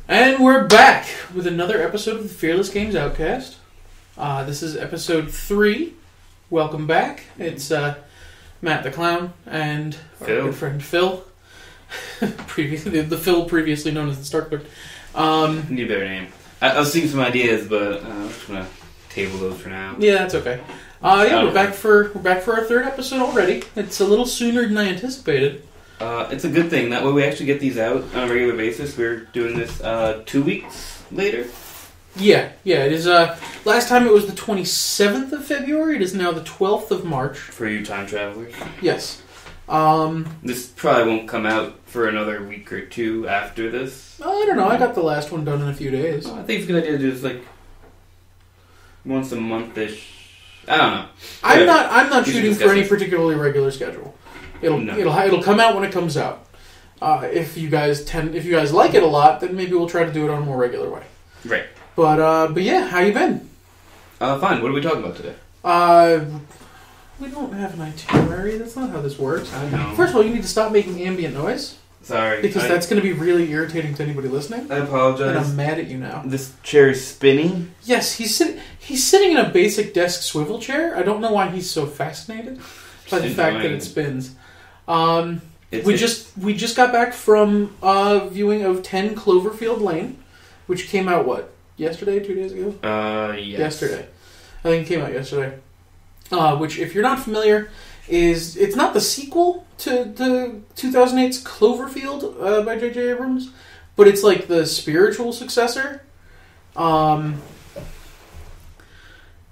And we're back with another episode of the Fearless Games Outcast. This is episode 3. Welcome back. It's Matt the Clown and our good friend Phil. the Phil previously known as the Starklord. Need a better name. I was thinking some ideas, but I'm just gonna table those for now. Yeah, that's okay. We're back for our third episode already. It's a little sooner than I anticipated. It's a good thing. That way we actually get these out on a regular basis. We're doing this 2 weeks later. Yeah, it is. Last time it was the 27th of February. It is now the 12th of March. For you time travelers. Yes. This probably won't come out for another week or two after this. I don't know. I got the last one done in a few days. I think it's a good idea to do this like once a month-ish. I don't know. I'm not shooting for any particularly regular schedule. It'll come out when it comes out. If you guys like it a lot, then maybe we'll try to do it on a more regular way. Right. But yeah, how you been? Fine. What are we talking about today? We don't have an itinerary. That's not how this works. I know. First of all, you need to stop making ambient noise. Sorry. Because that's going to be really irritating to anybody listening. I apologize. And I'm mad at you now. This chair is spinning. Yes, he's sitting in a basic desk swivel chair. I don't know why he's so fascinated by the fact that it spins. We just got back from viewing of 10 Cloverfield Lane, which came out, yesterday, 2 days ago? Yes. Yesterday. I think it came out yesterday. Which, if you're not familiar, it's not the sequel to the 2008's Cloverfield by J.J. Abrams, but it's like the spiritual successor. And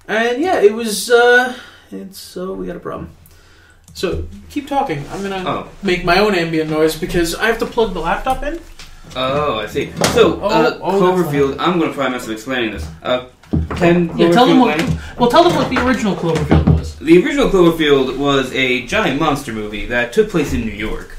yeah, it was, we got a problem. So, keep talking. I'm going to make my own ambient noise because I have to plug the laptop in. Oh, I see. So, Cloverfield, I'm going to try my best of explaining this. 10 Cloverfield tell them what the original Cloverfield was. The original Cloverfield was a giant monster movie that took place in New York,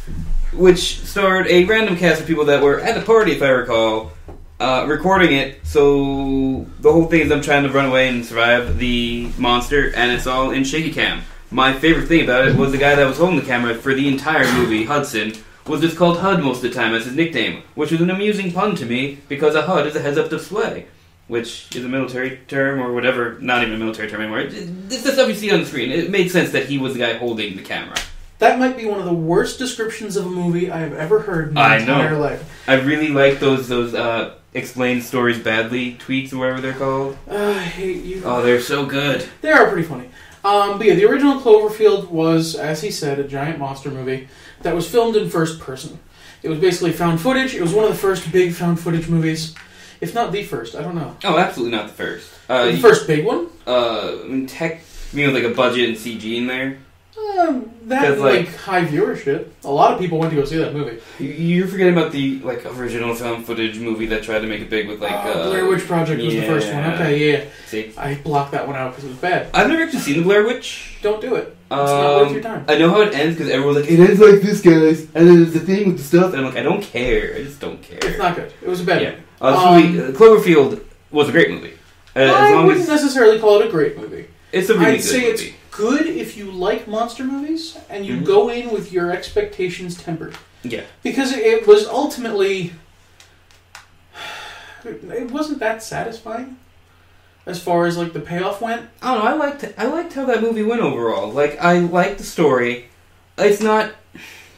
which starred a random cast of people that were at the party, if I recall, recording it. So, the whole thing is them trying to run away and survive the monster, and it's all in shaky cam. My favorite thing about it was the guy that was holding the camera for the entire movie, Hudson, was just called HUD most of the time as his nickname, which was an amusing pun to me because a HUD is a heads-up display, which is a military term or whatever, not even a military term anymore. It's the stuff you see on the screen. It made sense that he was the guy holding the camera. That might be one of the worst descriptions of a movie I have ever heard in my entire life. I really like those explain stories badly tweets or whatever they're called. I hate you. Oh, they're so good. They are pretty funny. But yeah, the original Cloverfield was, as he said, a giant monster movie that was filmed in first person. It was basically found footage. It was one of the first big found footage movies. If not the first, I don't know. Oh, absolutely not the first. The first big one? With like a budget and CG in there? That, high viewership. A lot of people went to go see that movie. You're forgetting about the, original found footage movie that tried to make it big with, Blair Witch Project was the first one. Okay, yeah. See? I blocked that one out because it was bad. I've never actually seen the Blair Witch. Don't do it. It's not worth your time. I know how it ends because everyone's like, it ends like this, guys. And then there's the thing with the stuff. And I'm like, I don't care. I just don't care. It's not good. It was a bad movie. Cloverfield was a great movie. I wouldn't necessarily call it a great movie. It's a really good movie. I'd say it's good if you like monster movies and you go in with your expectations tempered. Yeah. Because it was ultimately... It wasn't that satisfying as far as, the payoff went. I don't know. I liked how that movie went overall. I liked the story. It's not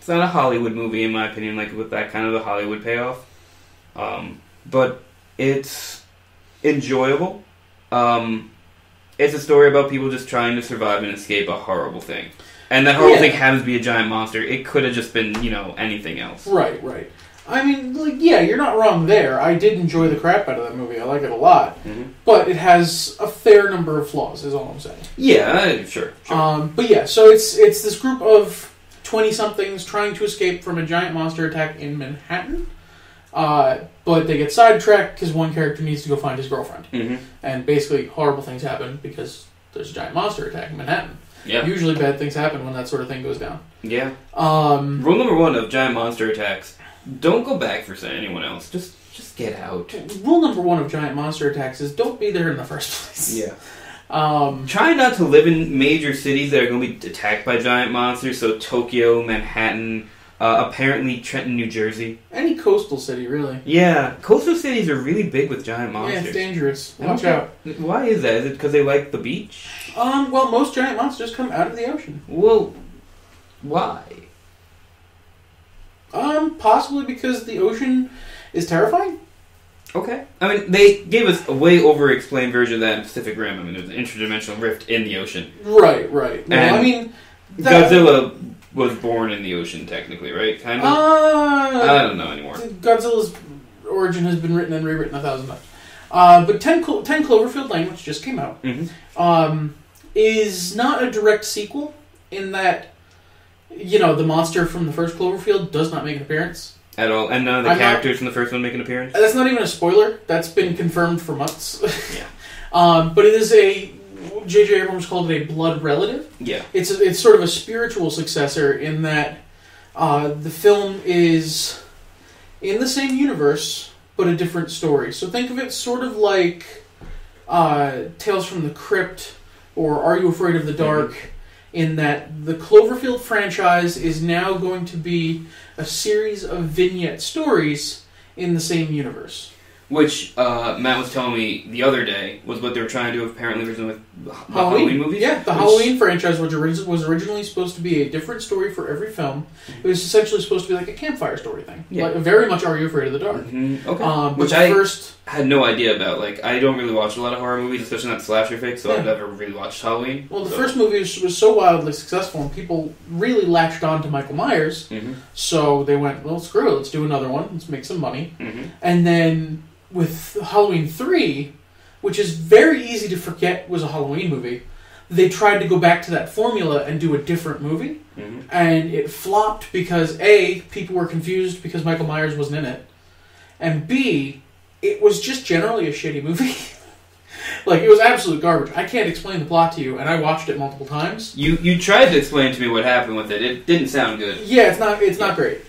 a Hollywood movie, in my opinion, with that kind of a Hollywood payoff. But it's enjoyable. It's a story about people just trying to survive and escape a horrible thing. And that horrible thing happens to be a giant monster. It could have just been, anything else. Right. I mean, you're not wrong there. I did enjoy the crap out of that movie. I like it a lot. Mm-hmm. But it has a fair number of flaws, is all I'm saying. Yeah, sure. But yeah, so it's this group of 20-somethings trying to escape from a giant monster attack in Manhattan. But they get sidetracked because one character needs to go find his girlfriend. Mm-hmm. And basically horrible things happen because there's a giant monster attack in Manhattan. Yeah. Usually bad things happen when that sort of thing goes down. Yeah. Rule number 1 of giant monster attacks: don't go back for anyone else. Just get out. Rule number 1 of giant monster attacks is don't be there in the first place. Yeah. Try not to live in major cities that are going to be attacked by giant monsters. So Tokyo, Manhattan, Apparently Trenton, New Jersey. Any coastal city, really. Yeah, coastal cities are really big with giant monsters. Yeah, it's dangerous. Watch out. Why is that? Is it because they like the beach? Well, most giant monsters come out of the ocean. Well, why? Possibly because the ocean is terrifying. Okay. I mean, they gave us a way over-explained version of that in Pacific Rim. I mean, there's an interdimensional rift in the ocean. Right. And I mean... Godzilla was born in the ocean, technically, right? Kind of? I don't know anymore. Godzilla's origin has been written and rewritten 1,000 times. But 10 Cloverfield Lane, which just came out, is not a direct sequel in that, the monster from the first Cloverfield does not make an appearance. At all. And none of the characters from the first one make an appearance? That's not even a spoiler. That's been confirmed for months. Yeah. But it is J.J. Abrams called it a blood relative. Yeah. It's sort of a spiritual successor in that the film is in the same universe, but a different story. So think of it sort of like Tales from the Crypt or Are You Afraid of the Dark, in that the Cloverfield franchise is now going to be a series of vignette stories in the same universe. Which Matt was telling me the other day was what they were trying to do apparently with the Halloween movies. Yeah, the Halloween franchise was originally supposed to be a different story for every film. It was essentially supposed to be like a campfire story thing. Yeah. Like, very much Are You Afraid of the Dark? Mm-hmm. Okay. Which I had no idea about. Like, I don't really watch a lot of horror movies, especially not slasher fix, so I've never really watched Halloween. Well, the first movie was so wildly successful, and people really latched on to Michael Myers, so they went, well, screw it, let's do another one, let's make some money. And then with Halloween 3, which is very easy to forget was a Halloween movie, they tried to go back to that formula and do a different movie. And it flopped because A, people were confused because Michael Myers wasn't in it, and B, it was just generally a shitty movie. Like, it was absolute garbage. I can't explain the plot to you, and I watched it multiple times. You tried to explain to me what happened with it. It didn't sound good. Yeah, it's not great.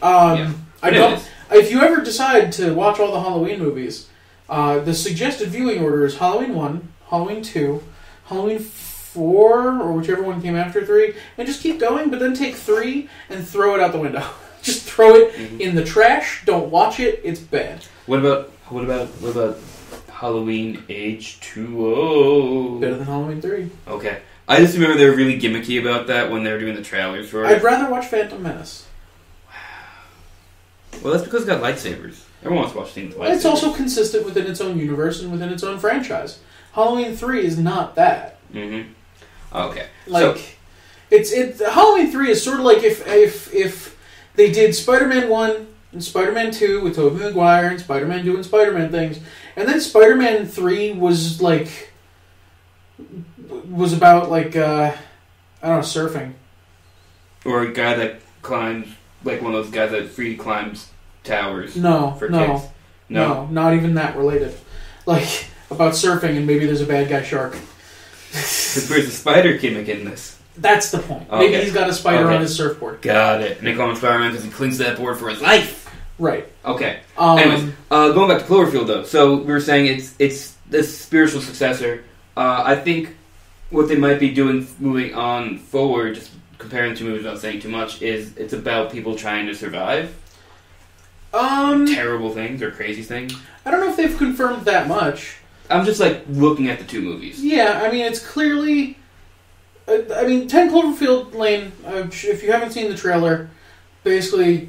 If you ever decide to watch all the Halloween movies, the suggested viewing order is Halloween 1, Halloween 2, Halloween 4, or whichever one came after 3, and just keep going, but then take 3 and throw it out the window. Just throw it in the trash. Don't watch it. It's bad. What about Halloween Age 2? Better than Halloween 3. Okay. I just remember they were really gimmicky about that when they were doing the trailers for it. I'd rather watch Phantom Menace. Well, that's because it's got lightsabers. Everyone wants to watch things with lightsabers. It's also consistent within its own universe and within its own franchise. Halloween 3 is not that. Okay. Halloween 3 is sort of like if they did Spider-Man 1 and Spider-Man 2 with Tobey Maguire and Spider-Man doing Spider-Man things, and then Spider-Man 3 was about surfing. Or a guy that climbs, like one of those guys that free climbs towers. Kicks. No, not even that related. Like, about surfing and maybe there's a bad guy shark. Because there's a spider gimmick in this. That's the point. Okay. Maybe he's got a spider on his surfboard. Got it. And they call him Spider-Man because he clings to that board for his life. Right. Okay. Anyways, going back to Cloverfield, though. So we were saying it's this spiritual successor. I think what they might be doing moving on forward, just comparing the two movies without saying too much, is it's about people trying to survive. Terrible things or crazy things. I don't know if they've confirmed that much. I'm just, looking at the two movies. Yeah, I mean, it's clearly... 10 Cloverfield Lane, if you haven't seen the trailer, basically,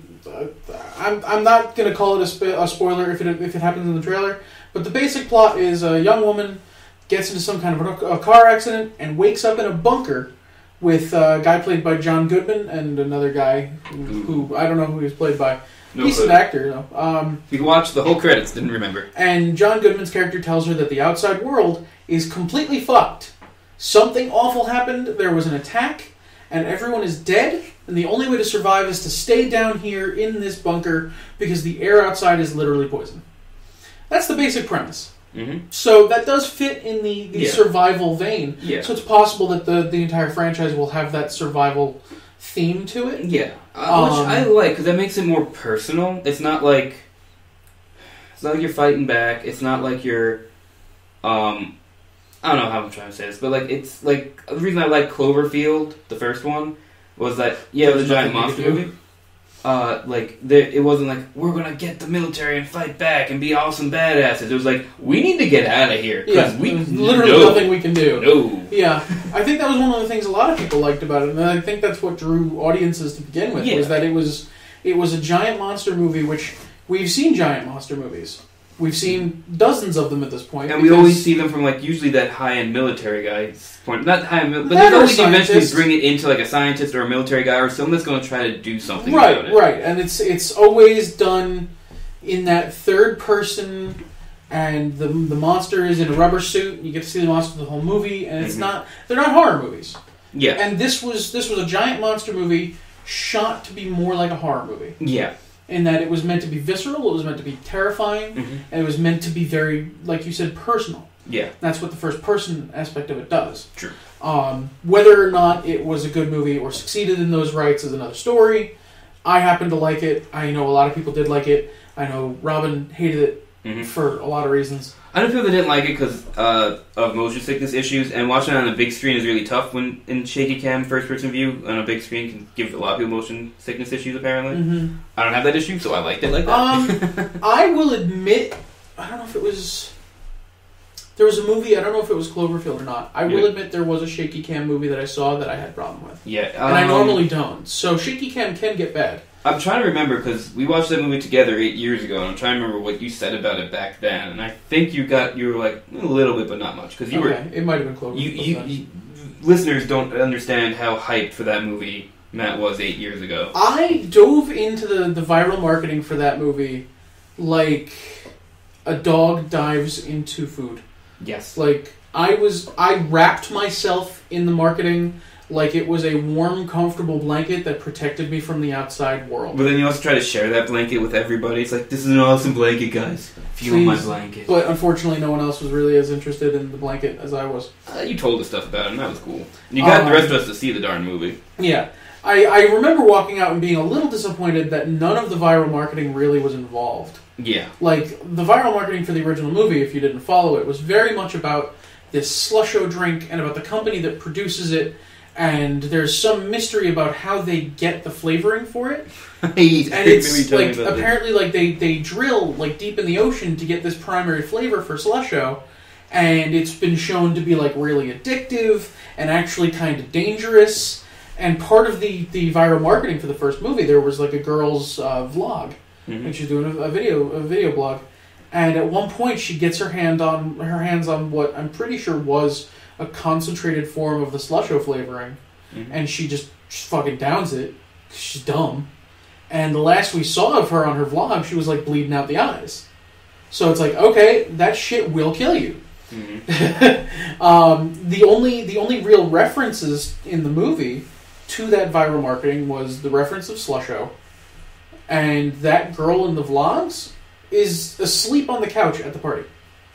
I'm not going to call it a spoiler if it happens in the trailer, but the basic plot is a young woman gets into some kind of a car accident and wakes up in a bunker with a guy played by John Goodman and another guy who I don't know who he's played by. No He's an actor, though. You watched the whole credits, didn't remember. And John Goodman's character tells her that the outside world is completely fucked. Something awful happened, there was an attack, and everyone is dead, and the only way to survive is to stay down here in this bunker because the air outside is literally poison. That's the basic premise. So that does fit in the survival vein. Yeah. So it's possible that the entire franchise will have that survival theme to it. Yeah. Which I like, because that makes it more personal. It's not like you're fighting back. It's not like you're... I don't know how I'm trying to say this, but it's the reason I like Cloverfield, the first one, was that, it was a giant monster movie. it wasn't like, we're gonna get the military and fight back and be awesome badasses. It was like, we need to get out of here because literally nothing we can do. No. Yeah, I think that was one of the things a lot of people liked about it, and I think that's what drew audiences to begin with. Was that it was a giant monster movie, which we've seen giant monster movies. We've seen dozens of them at this point. And we always see them from, usually that high-end military guy's point. Not high-end, but they always eventually bring it into, a scientist or a military guy or someone that's going to try to do something about it. Right. And it's always done in that third person, and the monster is in a rubber suit, and you get to see the monster the whole movie, and it's not... They're not horror movies. Yeah. And this was a giant monster movie shot to be more like a horror movie. Yeah. In that it was meant to be visceral, it was meant to be terrifying, and it was meant to be very, like you said, personal. Yeah. That's what the first person aspect of it does. True. Whether or not it was a good movie or succeeded in those rights is another story. I happen to like it. I know a lot of people did like it. I know Robin hated it for a lot of reasons. I know people that didn't like it because of motion sickness issues, and watching it on a big screen is really tough when in shaky cam first-person view on a big screen can give a lot of people motion sickness issues, apparently. I don't have that issue, so I liked it like that. I will admit, I don't know if it was... There was a movie, I don't know if it was Cloverfield or not. I will admit there was a shaky cam movie that I saw that I had a problem with. Yeah. And I normally don't. So shaky cam can get bad. I'm trying to remember, because we watched that movie together 8 years ago, and I'm trying to remember what you said about it back then, and I think you were like, a little bit, but not much, because you were... It might have been Cloverfield. Listeners don't understand how hyped for that movie Matt was 8 years ago. I dove into the viral marketing for that movie like a dog dives into food. Yes. I wrapped myself in the marketing like it was a warm, comfortable blanket that protected me from the outside world. But then you also try to share that blanket with everybody. It's like, this is an awesome blanket, guys. Feel my blanket. But unfortunately, no one else was really as interested in the blanket as I was. You told us stuff about it, and that was cool. And you got the rest of us to see the darn movie. Yeah. I remember walking out and being a little disappointed that none of the viral marketing really was involved. Yeah. The viral marketing for the original movie, if you didn't follow it, was very much about this slusho drink and about the company that produces it. And there's some mystery about how they get the flavoring for it. And it's apparently they drill deep in the ocean to get this primary flavor for slusho, and it's been shown to be really addictive and actually kind of dangerous. And part of the viral marketing for the first movie, there was a girl's vlog, and she's doing a video blog, and at one point she gets her hands on what I'm pretty sure was a concentrated form of the slusho flavoring, and she just fucking downs it. She's dumb. And the last we saw of her on her vlog, she was bleeding out the eyes. So it's okay, that shit will kill you. The only real references in the movie to that viral marketing was the reference of slusho, and that girl in the vlogs is asleep on the couch at the party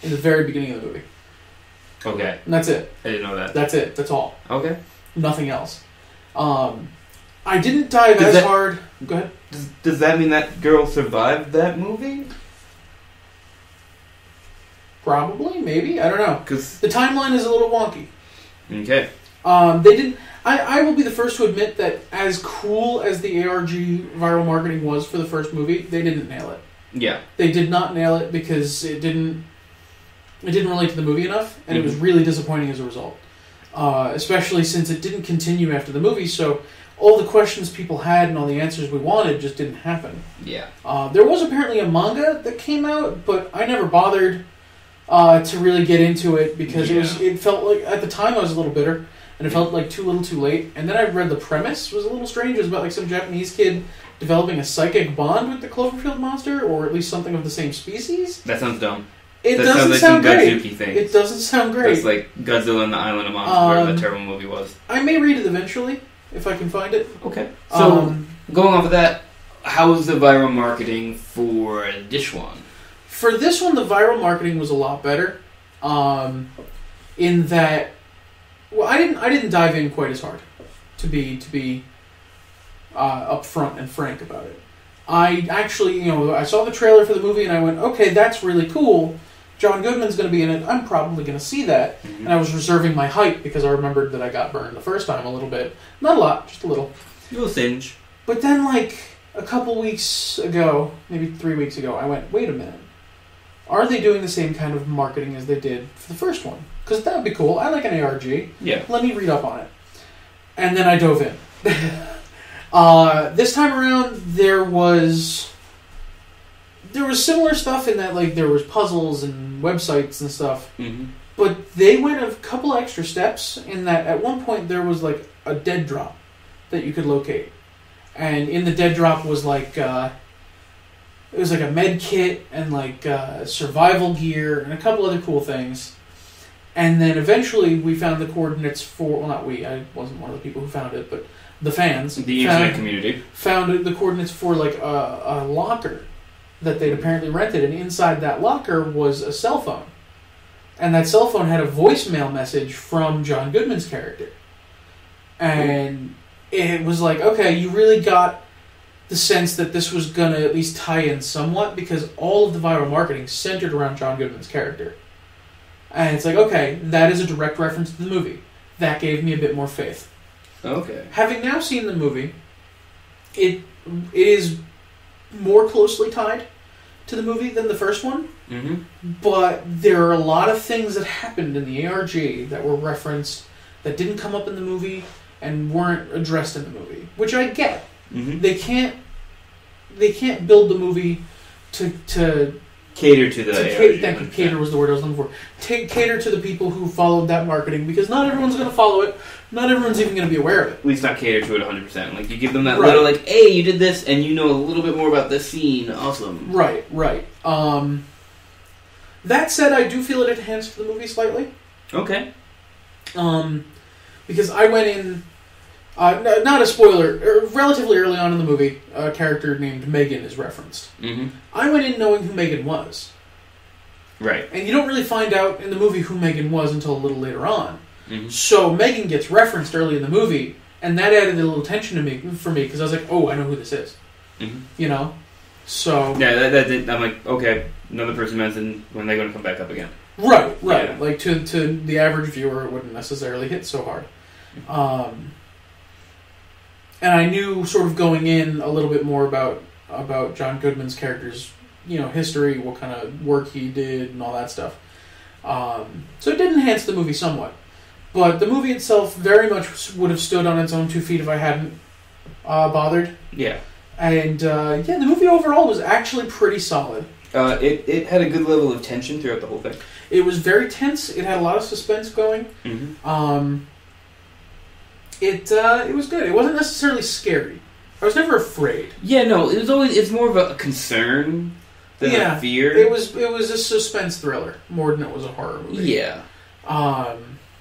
in the very beginning of the movie. Okay. And that's it. I didn't know that. That's it. That's all. Okay. Nothing else. I didn't dive hard. Go ahead. Does that mean that girl survived that movie? Probably. Maybe. I don't know. Because the timeline is a little wonky. Okay. They didn't... I will be the first to admit that as cool as the ARG viral marketing was for the first movie, they didn't nail it. Yeah. They did not nail it because it didn't relate to the movie enough, and it was really disappointing as a result. Especially since it didn't continue after the movie, so all the questions people had and all the answers we wanted just didn't happen. Yeah. There was apparently a manga that came out, but I never bothered to really get into it because it felt like, at the time I was a little bitter, and it felt like too little too late. And then I read the premise, was a little strange. It was about some Japanese kid developing a psychic bond with the Cloverfield monster, or at least something of the same species. That sounds dumb. It that doesn't sound great. It doesn't sound great. It's like Godzilla and the Island of Monsters, whatever that terrible movie was. I may read it eventually, if I can find it. Okay. So, going off of that, how was the viral marketing for this one? For this one, the viral marketing was a lot better. In that, well, I didn't dive in quite as hard, to be upfront and frank about it. I actually, I saw the trailer for the movie and I went, okay, that's really cool. John Goodman's going to be in it. I'm probably going to see that. And I was reserving my hype because I remembered that I got burned the first time a little bit. Not a lot, just a little. A little singe. But then, a couple weeks ago, maybe 3 weeks ago, I went, wait a minute. Are they doing the same kind of marketing as they did for the first one? Because that would be cool. I like an ARG. Yeah. Let me read up on it. And then I dove in. This time around, there was similar stuff in that, like, there was puzzles and websites and stuff. Mm-hmm. But they went a couple extra steps in that at one point there was, like, a dead drop that you could locate. And in the dead drop was, like, it was like a med kit and, like, survival gear and a couple other cool things. And then eventually we found the coordinates for... Well, not we. I wasn't one of the people who found it, but the fans. The internet community. Found the coordinates for, like, a locker that they'd apparently rented. And inside that locker was a cell phone. And that cell phone had a voicemail message from John Goodman's character. And it was like, okay, you really got the sense that this was going to at least tie in somewhat, because all of the viral marketing centered around John Goodman's character. And it's like, okay, that is a direct reference to the movie. That gave me a bit more faith. Okay. Having now seen the movie, it is more closely tied to the movie than the first one. Mm-hmm. But there are a lot of things that happened in the ARG that were referenced that didn't come up in the movie and weren't addressed in the movie, which I get. Mm-hmm. They can't build the movie to cater to the ARG. Thank you. Cater was the word I was looking for. Cater to the people who followed that marketing, because not everyone's going to follow it. Not everyone's even going to be aware of it. At least not cater to it 100%. Like, you give them that Right. little, like, hey, you did this, and you know a little bit more about this scene. Awesome. Right. That said, I do feel it enhanced the movie slightly. Okay. Because I went in, not a spoiler, relatively early on in the movie, a character named Megan is referenced. Mm-hmm. I went in knowing who Megan was. Right. And you don't really find out in the movie who Megan was until a little later on. Mm-hmm. So Megan gets referenced early in the movie, and that added a little tension for me, because I was like, oh, I know who this is. Mm-hmm. You know? So... Yeah, that did, I'm like, okay, another person mentioned when they're going to come back up again. Right. Yeah. Like, to the average viewer, it wouldn't necessarily hit so hard. And I knew, sort of going in, a little bit more about John Goodman's character's, history, what kind of work he did, and all that stuff. So it did enhance the movie somewhat. But the movie itself very much would have stood on its own 2 feet if I hadn't bothered. Yeah. And, the movie overall was actually pretty solid. It had a good level of tension throughout the whole thing. It was very tense. It had a lot of suspense going. Mm-hmm. It was good. It wasn't necessarily scary. I was never afraid. Yeah, no, it's more of a concern than a fear. It was a suspense thriller more than it was a horror movie. Yeah.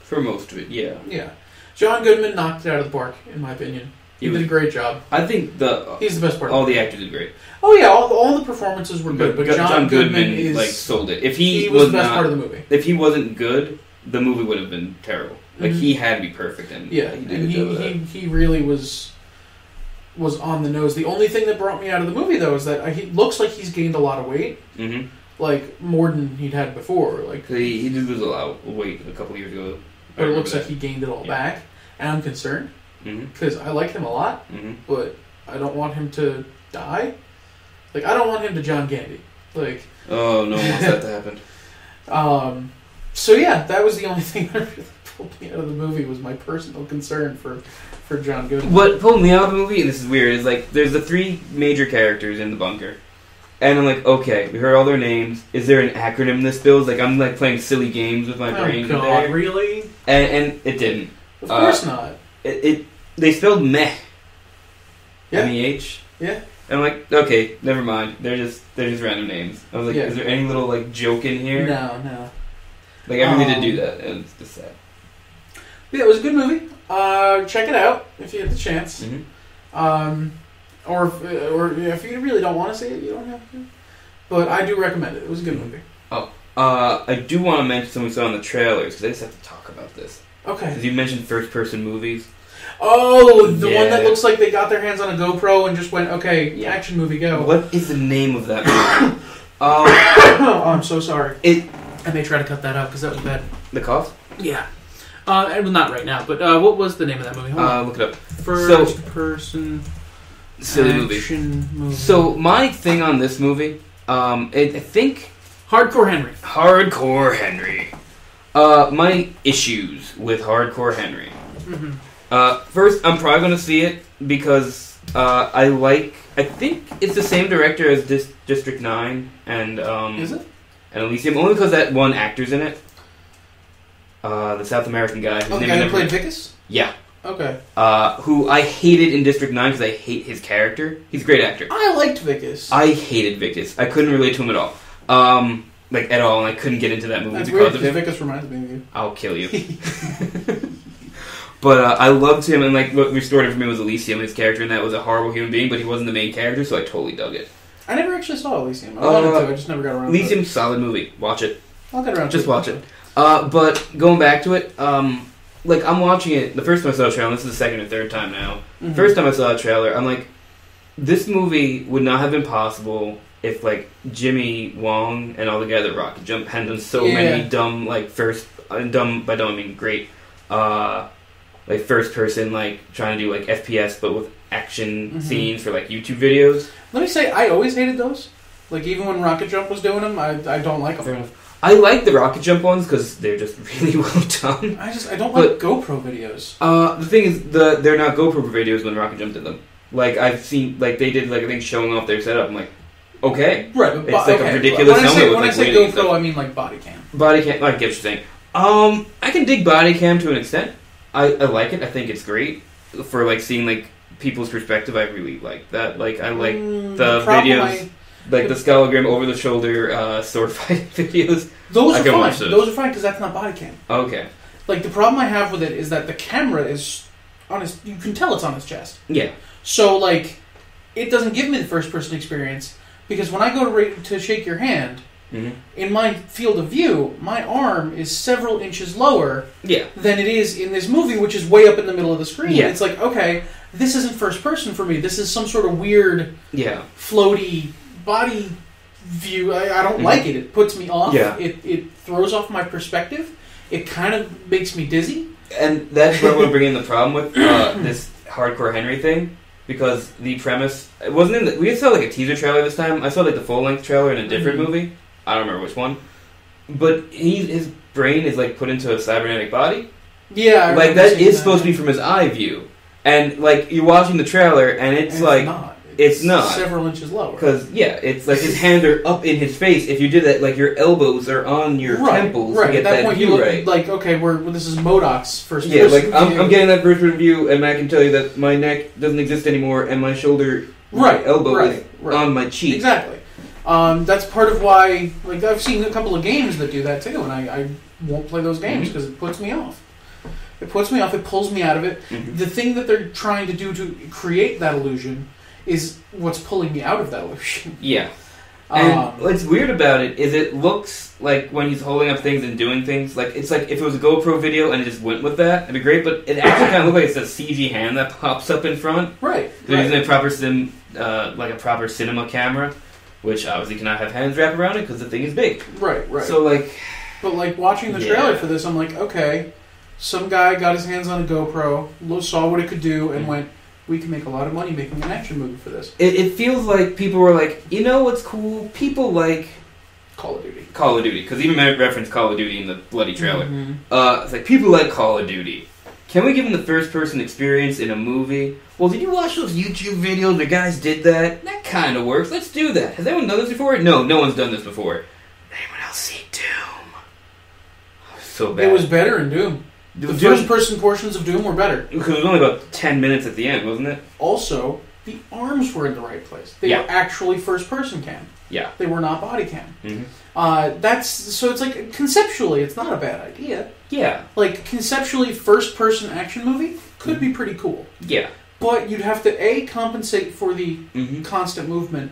For most of it, yeah. Yeah. John Goodman knocked it out of the park, in my opinion. He did a great job. I think he's the best part. All the actors did great. Oh yeah, all the performances were good, but John Goodman is sold it. If he was the best part of the movie. If he wasn't good, the movie would have been terrible. Like, mm-hmm. he had to be perfect, and he did a job of that. He really was on the nose. The only thing that brought me out of the movie, though, is that he looks like he's gained a lot of weight. Mm-hmm. Like, more than he'd had before. Like, he did lose a lot of weight a couple years ago. But it looks like he gained it all back, and I'm concerned. Because I like him a lot, but I don't want him to die. Like, I don't want him to John Candy. Like, oh, no one wants that to happen. So yeah, that was the only thing that really pulled me out of the movie, was my personal concern for John Goodman. What pulled me out of the movie, and this is weird, is like, there's the 3 major characters in the bunker. And I'm like, okay, we heard all their names. Is there an acronym this builds? Like, I'm like playing silly games with my brain. Oh God, really? And it didn't. Of course not. They spelled meh. Yeah. M-E-H. Yeah. And I'm like, okay, never mind. They're just random names. I was like, is there any little like joke in here? No. Like, I really did do that, and it's just sad. Yeah, it was a good movie. Check it out if you get the chance. Mm-hmm. Or if you really don't want to see it, you don't have to. But I do recommend it. It was a good movie. Oh, I do want to mention something we saw in the trailers, because I just have to talk about this. Okay. Because you mentioned first-person movies. Oh, the one that looks like they got their hands on a GoPro and just went, okay, action movie, go. What is the name of that movie? Oh, I'm so sorry. I may try to cut that out, because that was bad. The cough? Yeah. Well, not right now, but what was the name of that movie? Look it up. First person... silly movie. So my thing on this movie, I think Hardcore Henry. My issues with Hardcore Henry. Mm-hmm. First, I'm probably going to see it because I think it's the same director as District 9 and is it? And Elysium, only because that one actor's in it. The South American guy. Who played Vicus? Yeah. Okay. Who I hated in District 9 because I hate his character. He's a great actor. I liked Vicus. I hated Vicus. I couldn't relate to him at all. At all, and I couldn't get into that movie because of him. Vicus reminds me of you. I'll kill you. But I loved him, and what restored it for me was Elysium. His character in that was a horrible human being, but he wasn't the main character, so I totally dug it. I never actually saw Elysium. I wanted to, I just never got around to it. Elysium's a solid movie. Watch it. I'll get around to it. Just watch it. But going back to it, I'm watching it. The first time I saw a trailer, and this is the second or third time now. Mm-hmm. First time I saw a trailer, I'm like, this movie would not have been possible if Jimmy Wong and all the guys at Rocket Jump had done so many dumb dumb by dumb I mean great first person trying to do FPS but with action scenes for YouTube videos. Let me say, I always hated those. Even when Rocket Jump was doing them, I don't like them. Fair enough. I like the Rocket Jump ones because they're just really well done. I don't like GoPro videos. The thing is, they're not GoPro videos when Rocket Jump did them. I've seen they did I think showing off their setup. I'm like, okay, right? It's a ridiculous helmet. When I say GoPro, I mean body cam. Body cam. I get what you're saying. I can dig body cam to an extent. I like it. I think it's great for seeing people's perspective. I really like that. I like the videos, the Skelegram over the shoulder sword fight videos. Those are fine. Those are fine because that's not body cam. Okay. The problem I have with it is that the camera is on his. You can tell it's on his chest. Yeah. So it doesn't give me the first person experience because when I go to shake your hand. Mm-hmm. In my field of view, my arm is several inches lower than it is in this movie, which is way up in the middle of the screen. Yeah. It's okay, this isn't first person for me. This is some sort of weird, floaty body view. I don't like it. It puts me off. Yeah. It throws off my perspective. It kind of makes me dizzy. And that's where we're bringing the problem with this Hardcore Henry thing. Because the premise... It wasn't in we saw a teaser trailer this time. I saw the full-length trailer in a different movie. I don't remember which one, but his brain is put into a cybernetic body. Yeah, that is supposed to be from his eye view, and you're watching the trailer, and it's not. It's not several inches lower. Because it's his hands are up in his face. If you did that, your elbows are on your temples to get that point view right. Okay, this is MODOK's first. Yeah, I'm getting that first person view, and I can tell you that my neck doesn't exist anymore, and my shoulder, elbow is on my cheek. Exactly. That's part of why, I've seen a couple of games that do that too, and I won't play those games because it puts me off. It puts me off, it pulls me out of it. Mm-hmm. The thing that they're trying to do to create that illusion is what's pulling me out of that illusion. Yeah. And what's weird about it is it looks like when he's holding up things and doing things, it's if it was a GoPro video and it just went with that, it'd be great, but it actually kind of looks like it's a CG hand that pops up in front. Right. They're using a proper a proper cinema camera. Which obviously cannot have hands wrapped around it because the thing is big. Right. So But watching the trailer for this, I'm okay, some guy got his hands on a GoPro, saw what it could do, and went, we can make a lot of money making an action movie for this. It feels like people were you know what's cool? People like Call of Duty. Call of Duty. Because even referenced Call of Duty in the bloody trailer. Mm-hmm. It's people like Call of Duty. Can we give them the first-person experience in a movie? Well, did you watch those YouTube videos where guys did that? That kind of works. Let's do that. Has anyone done this before? No one's done this before. Anyone else see Doom? So bad. It was better in Doom. The first-person portions of Doom were better. Because it was only about 10 minutes at the end, wasn't it? Also, the arms were in the right place. They were actually first-person cam. Yeah. They were not body cam. Mm-hmm. So it's conceptually, it's not a bad idea. Yeah. Conceptually, first-person action movie could be pretty cool. Yeah. But you'd have to, compensate for the constant movement.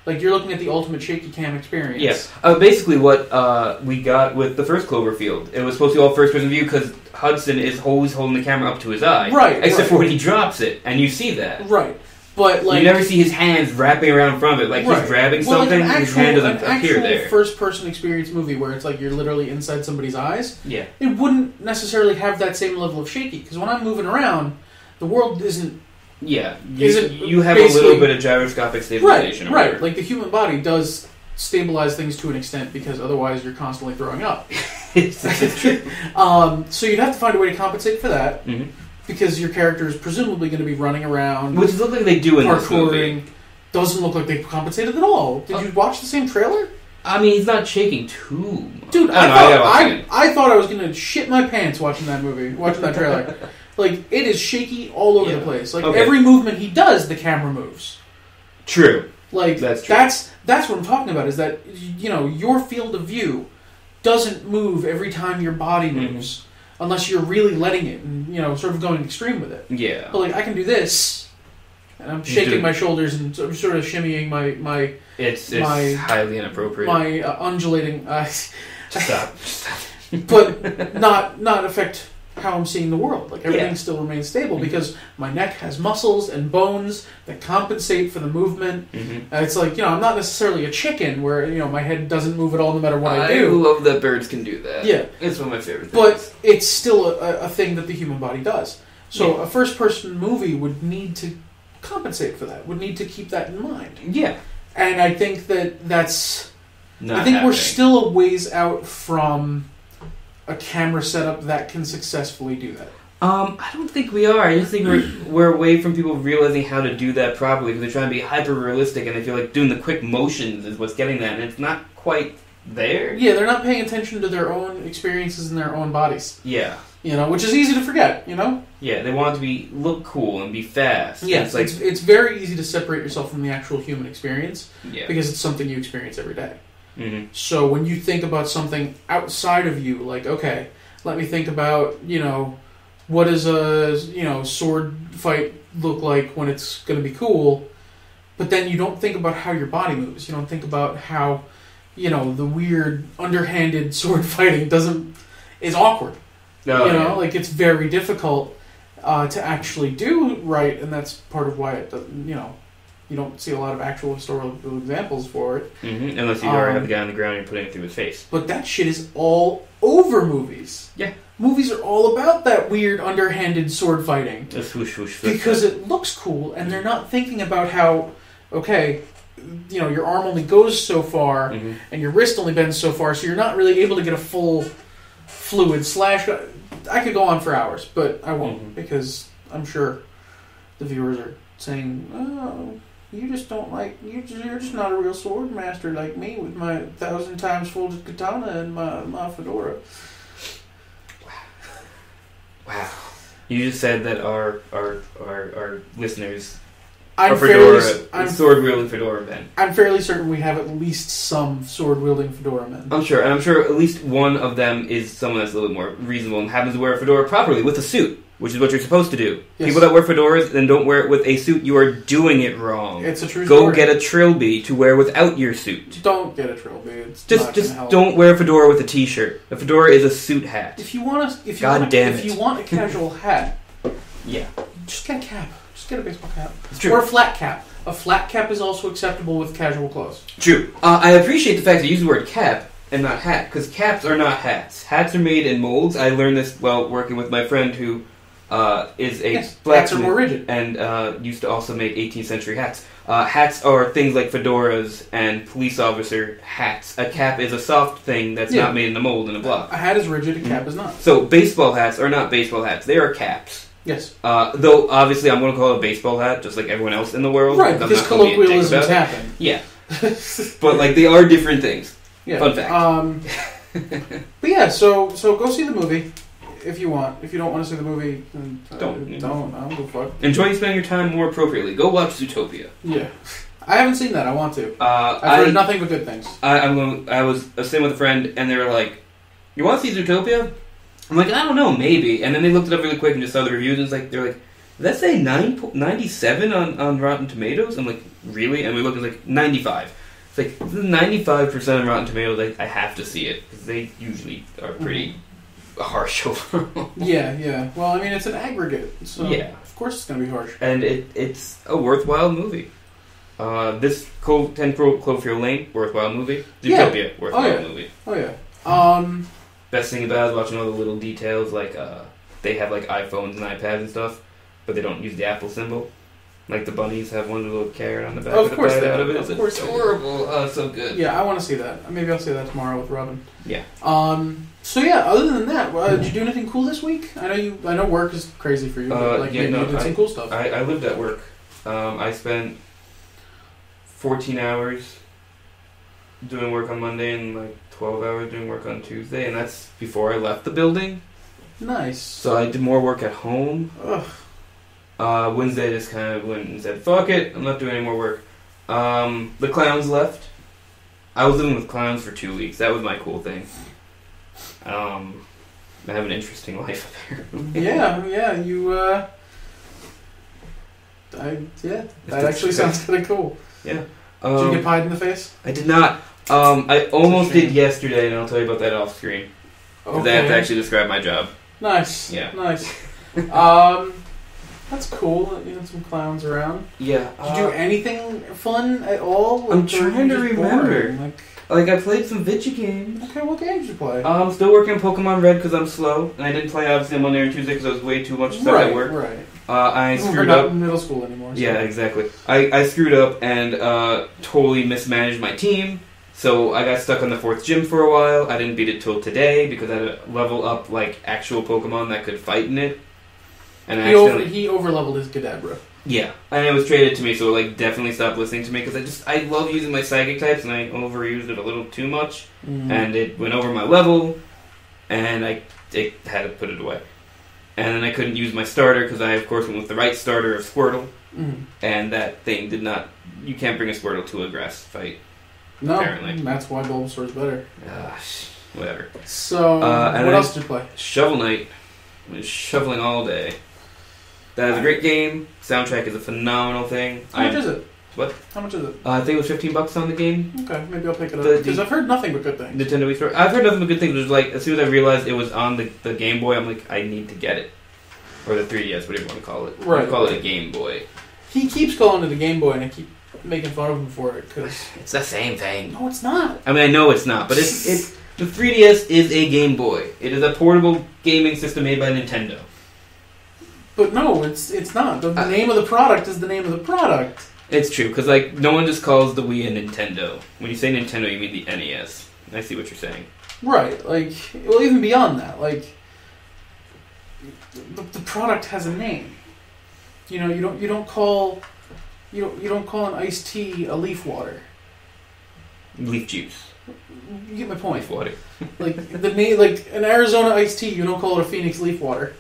You're looking at the ultimate shaky cam experience. Yes. Basically what we got with the first Cloverfield. It was supposed to be all first-person view because Hudson is always holding the camera up to his eye. Right. Except for when he drops it, and you see that. Right. But you never see his hands wrapping around in front of it. He's grabbing something, his hand doesn't appear there. First-person experience movie where it's you're literally inside somebody's eyes. Yeah. It wouldn't necessarily have that same level of shaky because when I'm moving around, the world isn't Yeah, Isn't you have a little bit of gyroscopic stabilization. Right. Like the human body does stabilize things to an extent because otherwise you're constantly throwing up. So you'd have to find a way to compensate for that because your character is presumably going to be running around, which looks like they do in this movie. Doesn't look like they compensated at all. Did you watch the same trailer? I mean, he's not shaking too much. Dude, I thought I was going to shit my pants watching that movie, watching that trailer. Like, it is shaky all over the place. Like, every movement he does, the camera moves. True. Like, that's true. That's what I'm talking about, is that, you know, your field of view doesn't move every time your body moves. Unless you're really letting it and, you know, sort of going extreme with it. Yeah. But, like, I can do this, and I'm shaking my shoulders and sort of shimmying my It's highly inappropriate. My undulating... Stop. But not affect how I'm seeing the world. Like, everything still remains stable because my neck has muscles and bones that compensate for the movement. It's like, you know, I'm not necessarily a chicken where, you know, my head doesn't move at all no matter what I do. I love that birds can do that. Yeah. It's one of my favorite things. But it's still a thing that the human body does. So a first-person movie would need to compensate for that, would need to keep that in mind. Yeah. And I think that's... Not I think happening. we're still a ways out from a camera setup that can successfully do that. I don't think we are. I just think we're away from people realizing how to do that properly because they're trying to be hyper-realistic and they feel like doing the quick motions is what's getting that, and it's not quite there. Yeah, they're not paying attention to their own experiences in their own bodies. Yeah. You know, which is easy to forget, you know? Yeah, they want it to look cool and be fast. Yeah, it's very easy to separate yourself from the actual human experience because it's something you experience every day. So when you think about something outside of you, like, okay, let me think about, you know, what does a, you know, sword fight look like when it's going to be cool, but then you don't think about how your body moves. You don't think about how, you know, the weird underhanded sword fighting is awkward. Like, it's very difficult to actually do right, and that's part of why it doesn't, you know, you don't see a lot of actual historical examples for it. Unless you already have the guy on the ground and you're putting it through his face. But that shit is all over movies. Yeah. Movies are all about that weird underhanded sword fighting. The swoosh, swoosh, because it looks cool, and they're not thinking about how, okay, you know, your arm only goes so far, and your wrist only bends so far, so you're not really able to get a full fluid slash. I could go on for hours, but I won't, because I'm sure the viewers are saying, oh... You just don't like... You're just not a real sword master like me with my 1,000 times folded katana and my fedora. Wow. You just said that our listeners sword-wielding fedora men. I'm fairly certain we have at least some sword-wielding fedora men. I'm sure. And I'm sure at least one of them is someone that's a little more reasonable and happens to wear a fedora properly with a suit. Which is what you're supposed to do. Yes. People that wear fedoras and don't wear it with a suit, you are doing it wrong. It's a true story. Go get a trilby to wear without your suit. Don't get a trilby. It's just don't wear a fedora with a t-shirt. A fedora is a suit hat. If you want a casual hat, just get a cap. Just get a baseball cap. It's true. Or a flat cap. A flat cap is also acceptable with casual clothes. True. I appreciate the fact that you use the word cap and not hat, because caps are not hats. Hats are made in molds. I learned this while working with my friend who is a blacksmith hats are more rigid. And used to also make 18th century hats. Hats are things like fedoras and police officer hats. A cap is a soft thing that's not made in a mold in a block. A hat is rigid, a cap is not. So baseball hats are not baseball hats. They are caps. Yes. Though, obviously, I'm going to call it a baseball hat, just like everyone else in the world. Right, because colloquialisms happen. Yeah. But, like, they are different things. Yeah. Fun fact. But yeah, so go see the movie. If you want. If you don't want to see the movie, then don't. I don't give a fuck. Enjoy spending your time more appropriately. Go watch Zootopia. Yeah. I haven't seen that. I want to. I've heard nothing but good things. I was sitting with a friend, and they were like, "You want to see Zootopia?" I'm like, "I don't know, maybe." And then they looked it up really quick and just saw the reviews, and they're like, "Did that say 97 on Rotten Tomatoes?" I'm like, "Really?" And we looked, and it's like 95. It's like 95% on Rotten Tomatoes. I have to see it because they usually are pretty. Harsh overall. Yeah. Well, I mean, it's an aggregate, so of course it's going to be harsh. And it's a worthwhile movie. This 10 Cloverfield Lane, worthwhile movie. Zootopia, worthwhile movie. Oh yeah. Best thing about it is watching all the little details, like they have like iPhones and iPads and stuff, but they don't use the Apple symbol. Like the bunnies have one little carrot on the back Of of course the they bite out do. of it. Of course It's they do. adorable. Oh, it's so good. Yeah, I want to see that. Maybe I'll see that tomorrow with Robin. Yeah. So yeah, other than that, did you do anything cool this week? I know work is crazy for you, but maybe you did some cool stuff. I lived at work. I spent 14 hours doing work on Monday and like 12 hours doing work on Tuesday, and that's before I left the building. Nice. So I did more work at home. Ugh. Wednesday I just kind of went and said, fuck it, I'm not doing any more work. The clowns left. I was living with clowns for 2 weeks. That was my cool thing. I have an interesting life apparently. Yeah, that actually sounds kind of cool. Yeah. Did you get pied in the face? I did not. I almost did yesterday, and I'll tell you about that off screen. Because I have to actually describe my job. Nice. Yeah. Nice. That's cool. You had some clowns around. Yeah. Did you do anything fun at all? I'm trying to remember. Boring? Like, I played some video games. Okay, what games did you play? I'm still working on Pokemon Red because I'm slow, and I didn't play obviously on Monday and Tuesday because I was way too much stuff at work. Right. I We're screwed not up. in middle school anymore. So. Yeah, exactly. I screwed up and totally mismanaged my team. So I got stuck on the 4th gym for a while. I didn't beat it till today because I had to level up like actual Pokemon that could fight in it. And he overleveled his Kadabra. Yeah, and it was traded to me, so like definitely stopped listening to me because I love using my psychic types, and I overused it a little too much, and it went over my level, and I had to put it away. And then I couldn't use my starter because I of course went with the right starter of Squirtle, and that thing did not. You can't bring a Squirtle to a grass fight. No, apparently. That's why Bulbasaur's better. Whatever. So, what else did you play? Shovel Knight. I was shoveling all day. That is a great game. Soundtrack is a phenomenal thing. How much is it? What? How much is it? I think it was $15 on the game. Okay, maybe I'll pick it up. Because I've heard nothing but good things. Nintendo Wii Store. I've heard nothing but good things. It was like, as soon as I realized it was on the Game Boy, I'm like, I need to get it. Or the 3DS, whatever you want to call it. Right. You call it a Game Boy. He keeps calling it a Game Boy, and I keep making fun of him for it, because... It's the same thing. No, it's not. I mean, I know it's not, but it's the 3DS is a Game Boy. It is a portable gaming system made by Nintendo. But no, it's not. The name of the product is the name of the product. It's true, because like no one just calls the Wii a Nintendo. When you say Nintendo, you mean the NES. I see what you're saying. Right. Like, well, even beyond that, like, the product has a name. You know, you don't call an iced tea a leaf water. Leaf juice. You get my point. Leaf water. Like the name, like an Arizona iced tea, you don't call it a Phoenix leaf water.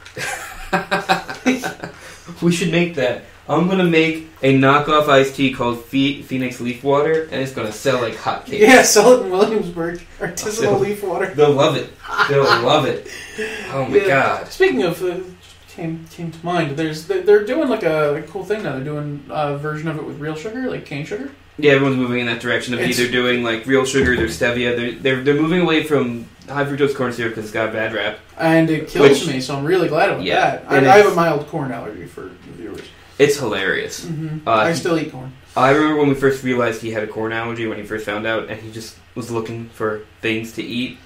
We should make that. I'm gonna make a knockoff iced tea called Phoenix Leaf Water, and it's gonna sell like hotcakes. Yeah, sell it in Williamsburg. Artisanal leaf water. They'll love it. They'll love it. Oh my god. Speaking of, came to mind. They're doing like a cool thing now. They're doing a version of it with real sugar, like cane sugar. Yeah, everyone's moving in that direction of either doing like real sugar, there's stevia. They're moving away from high fructose corn syrup because it's got a bad rap. And it kills me, so I'm really glad about that. I have a mild corn allergy for the viewers. It's hilarious. Mm-hmm. I still eat corn. I remember when we first realized he had a corn allergy when he first found out, and he just was looking for things to eat,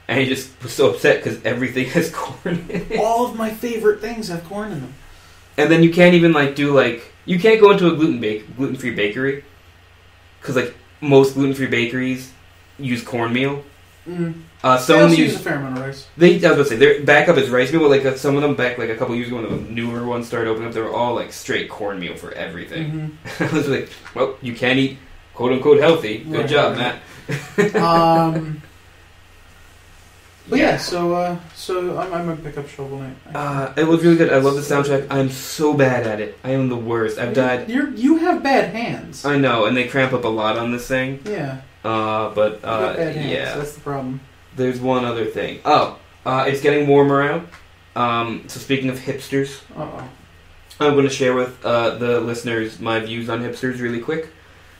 and he just was so upset because everything has corn in it. All of my favorite things have corn in them. And then you can't even you can't go into a gluten-free bakery because like most gluten-free bakeries use cornmeal. Mm. Some they also use a fair amount of rice. I was going to say, their backup is rice meal, but like some of them back like a couple years ago when the newer ones started opening up, they were all like straight cornmeal for everything. Mm-hmm. I was like, well, you can eat quote-unquote healthy. Good job, Matt. But yeah, so I might pick up Shovel Knight. It was really good. I love the soundtrack. I'm so bad at it. I am the worst. I've died. You have bad hands. I know, and they cramp up a lot on this thing. Yeah. But you got bad hands, yeah, that's the problem. There's one other thing. It's getting warmer out. So speaking of hipsters, I'm going to share with the listeners my views on hipsters really quick.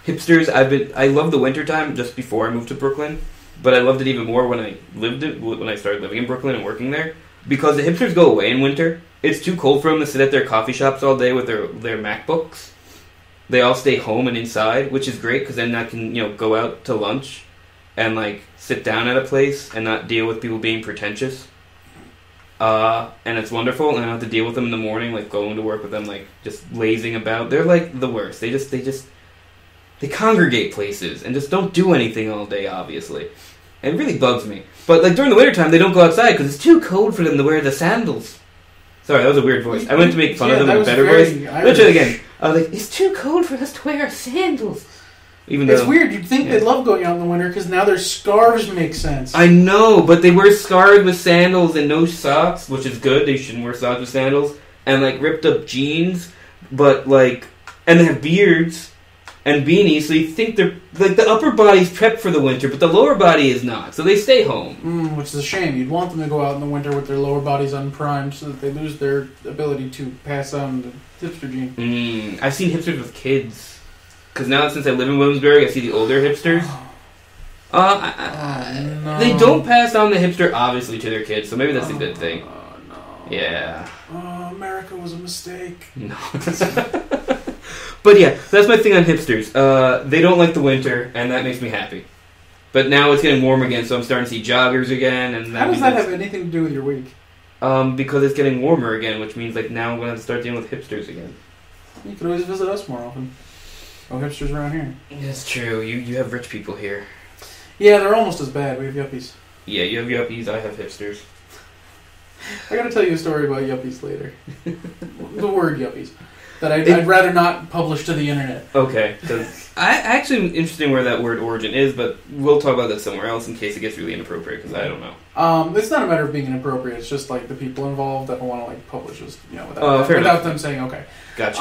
Hipsters, I love the wintertime just before I moved to Brooklyn, but I loved it even more when I started living in Brooklyn and working there, because the hipsters go away in winter. It's too cold for them to sit at their coffee shops all day with their MacBooks. They all stay home and inside, which is great because then I can go out to lunch and like sit down at a place and not deal with people being pretentious. and it's wonderful, and I don't have to deal with them in the morning, like going to work with them, like just lazing about. They're like the worst. They congregate places and just don't do anything all day, obviously. And it really bugs me. But like during the wintertime, they don't go outside because it's too cold for them to wear the sandals. Sorry, that was a weird voice. I went to make fun of them in a better voice. Let's try it again. I was like, it's too cold for us to wear our sandals. Even though, it's weird. You'd think they'd love going out in the winter because now their scarves make sense. I know, but they wear scarves with sandals and no socks, which is good. They shouldn't wear socks with sandals. And like ripped up jeans, but like, and they have beards and beanies, so you think they're like the upper body's prepped for the winter, but the lower body is not. So they stay home. Which is a shame. You'd want them to go out in the winter with their lower bodies unprimed so that they lose their ability to pass on the hipster gene. I've seen hipsters with kids. Because now since I live in Williamsburg, I see the older hipsters. No. They don't pass on the hipster, obviously, to their kids, so maybe that's a good thing. No. Yeah. America was a mistake. No. But yeah, that's my thing on hipsters. They don't like the winter, and that makes me happy. But now it's getting warm again, so I'm starting to see joggers again. And how does that have anything to do with your week? Because it's getting warmer again, which means like now I'm going to have to start dealing with hipsters again. You could always visit us more often. No hipsters around here. That's true. You have rich people here. Yeah, they're almost as bad. We have yuppies. Yeah, you have yuppies. I have hipsters. I gotta tell you a story about yuppies later. The word yuppies. That I'd rather not publish to the internet. Okay. I actually am interested in where that word origin is, but we'll talk about that somewhere else in case it gets really inappropriate, because I don't know. It's not a matter of being inappropriate. It's just like the people involved that don't want to like publish this, without them saying okay. Gotcha.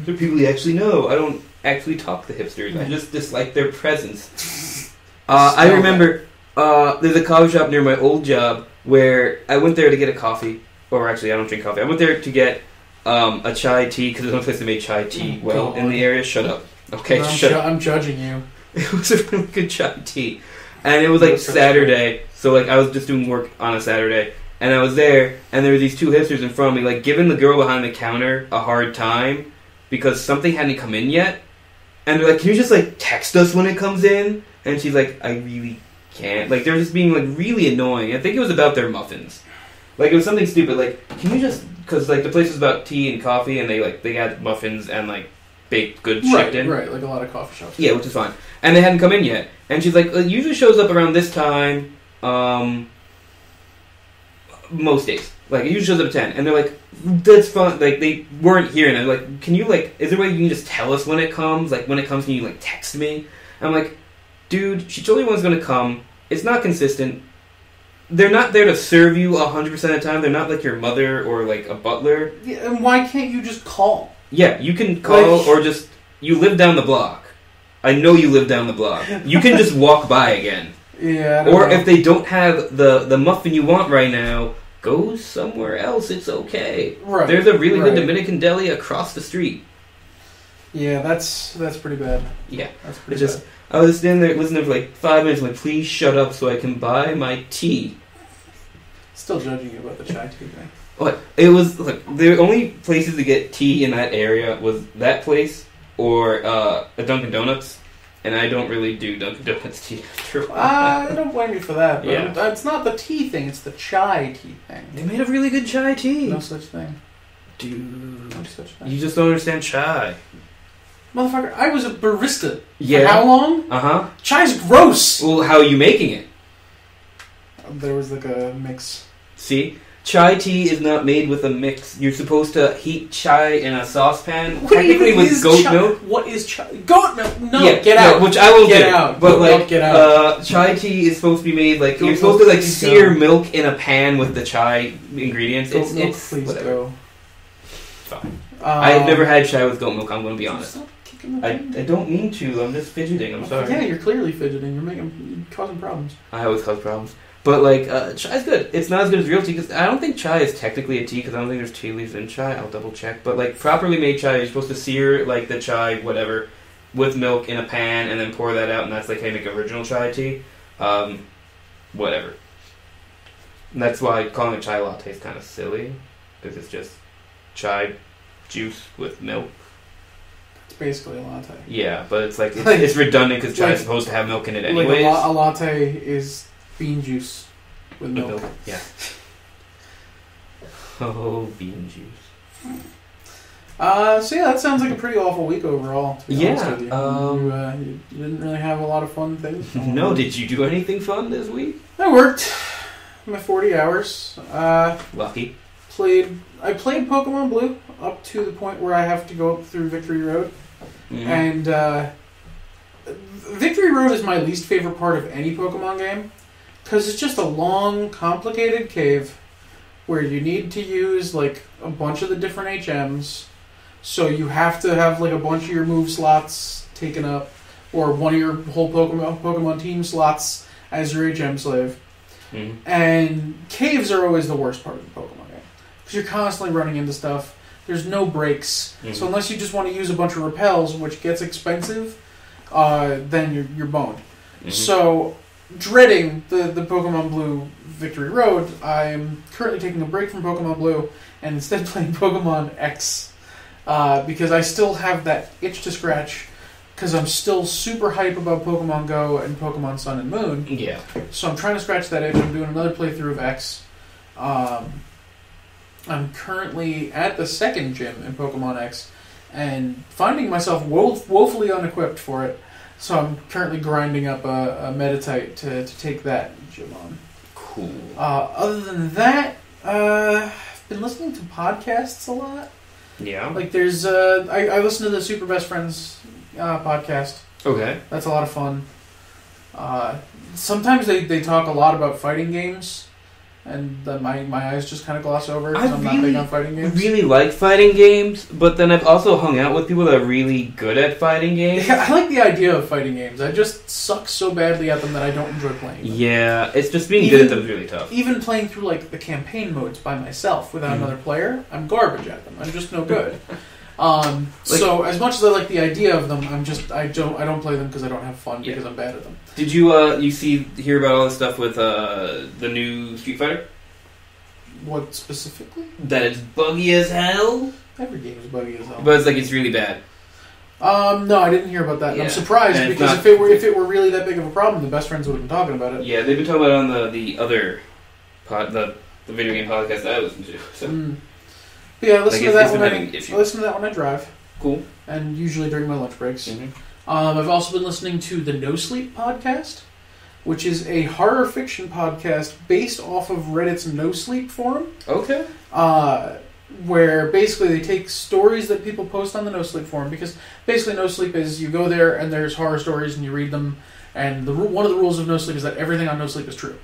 There are people you actually know. I don't actually talk to hipsters. I just dislike their presence. I remember there's a coffee shop near my old job where I went there to get a coffee. Or actually, I don't drink coffee. I went there to get a chai tea because there's no place to make chai tea in the area. Shut up. Okay, shut up. I'm judging you. It was a really good chai tea. And it was like Saturday. So like I was just doing work on a Saturday. And I was there, and there were these two hipsters in front of me, like giving the girl behind the counter a hard time because something hadn't come in yet. And they're like, can you just like text us when it comes in? And she's like, I really can't. Like they're just being like really annoying. I think it was about their muffins. Like it was something stupid. Like, can you just, because like the place was about tea and coffee, and they had muffins and like baked goods shipped in. Right, like a lot of coffee shops. Yeah, which is fine. And they hadn't come in yet. And she's like, it usually shows up around this time. Most days. Like, it usually shows up at 10. And they're like, that's fun. Like, they weren't here. And I'm like, can you, like, is there a way you can just tell us when it comes? Like, when it comes, can you, like, text me? And I'm like, dude, she told you when it's going to come. It's not consistent. They're not there to serve you 100% of the time. They're not like your mother or, like, a butler. Yeah, and why can't you just call? Yeah, you can call or just, you live down the block. I know you live down the block. You can just walk by again. Yeah, or if they don't have the muffin you want right now, go somewhere else. It's okay. Right. There's a really good Dominican deli across the street. Yeah, that's pretty bad. Yeah, that's pretty bad. I was standing there listening for like 5 minutes. I'm like, please shut up so I can buy my tea. Still judging you about the chai tea thing. What? It was like the only places to get tea in that area was that place or a Dunkin' Donuts. And I don't really do Dunkin' Donuts tea after a while. I don't blame you for that. But yeah. It's not the tea thing, it's the chai tea thing. They made a really good chai tea. No such thing. Dude. No such thing. You just don't understand chai. Motherfucker, I was a barista. Yeah. For how long? Uh-huh. Chai's gross! Well, how are you making it? There was like a mix. See? Chai tea is not made with a mix. You're supposed to heat chai in a saucepan, What technically with goat milk. What is chai? Goat milk? No, yeah, get out. Which I will get do. out. But like, get out. chai tea is supposed to be made like Goat you're supposed to like please sear go. milk in a pan with the chai ingredients. Goat milk, it's please whatever. go. Fine. I've never had chai with goat milk. I'm going to be honest. Stop kicking the I don't mean to. I'm just fidgeting. I'm sorry. Yeah, you're clearly fidgeting. You're causing problems. I always cause problems. But, like, chai's good. It's not as good as real tea, because I don't think chai is technically a tea, because I don't think there's tea leaves in chai. I'll double check. But, like, properly made chai, you're supposed to sear, like, the chai, whatever, with milk in a pan, and then pour that out, and that's, like, how you make original chai tea. Whatever. And that's why calling it chai latte is kind of silly, because it's just chai juice with milk. It's basically a latte. Yeah, but it's, like, it's redundant, because chai is supposed to have milk in it anyways. Like a latte is bean juice with milk. Yeah. Oh, bean juice. So yeah, that sounds like a pretty awful week overall. To be honest with you. You didn't really have a lot of fun things. No, did you do anything fun this week? I worked my 40 hours. Lucky. I played Pokemon Blue up to the point where I have to go up through Victory Road. And Victory Road is my least favorite part of any Pokemon game because it's just a long, complicated cave where you need to use like a bunch of the different HMs. So you have to have like a bunch of your move slots taken up, or one of your whole Pokemon team slots as your HM slave. And caves are always the worst part of the Pokemon game because you're constantly running into stuff. There's no breaks, so unless you just want to use a bunch of repels, which gets expensive, then you're boned. So, dreading the Pokemon Blue Victory Road, I'm currently taking a break from Pokemon Blue and instead playing Pokemon X. Because I still have that itch to scratch, because I'm still super hype about Pokemon Go and Pokemon Sun and Moon. Yeah. So I'm trying to scratch that itch. I'm doing another playthrough of X. I'm currently at the second gym in Pokemon X, and finding myself woefully unequipped for it. So I'm currently grinding up a Meditite to take that gym on. Cool. Other than that, I've been listening to podcasts a lot. Yeah. Like there's I listen to the Super Best Friends podcast. Okay. That's a lot of fun. Sometimes they talk a lot about fighting games, and my eyes just kind of gloss over because I'm not big on fighting games. I really like fighting games, but then I've also hung out with people that are really good at fighting games. Yeah, I like the idea of fighting games. I just suck so badly at them that I don't enjoy playing them. Yeah, it's just being good at them is really tough. Even playing through like the campaign modes by myself without another player, I'm garbage at them. I'm just no good. So as much as I like the idea of them, I don't play them because I don't have fun because I'm bad at them. Did you hear about all this stuff with the new Street Fighter? What specifically? That it's buggy as hell. Every game is buggy as hell. But it's really bad. No, I didn't hear about that. Yeah. I'm surprised because if it were really that big of a problem, the best friends would have been talking about it. Yeah, they've been talking about it on the other the video game podcast that I listen to. So. But yeah, I listen to that when I drive. Cool. And usually during my lunch breaks. I've also been listening to the No Sleep podcast, which is a horror fiction podcast based off of Reddit's No Sleep forum. Okay. Where basically they take stories that people post on the No Sleep forum, because basically No Sleep is you go there and there's horror stories and you read them, and one of the rules of No Sleep is that everything on No Sleep is true.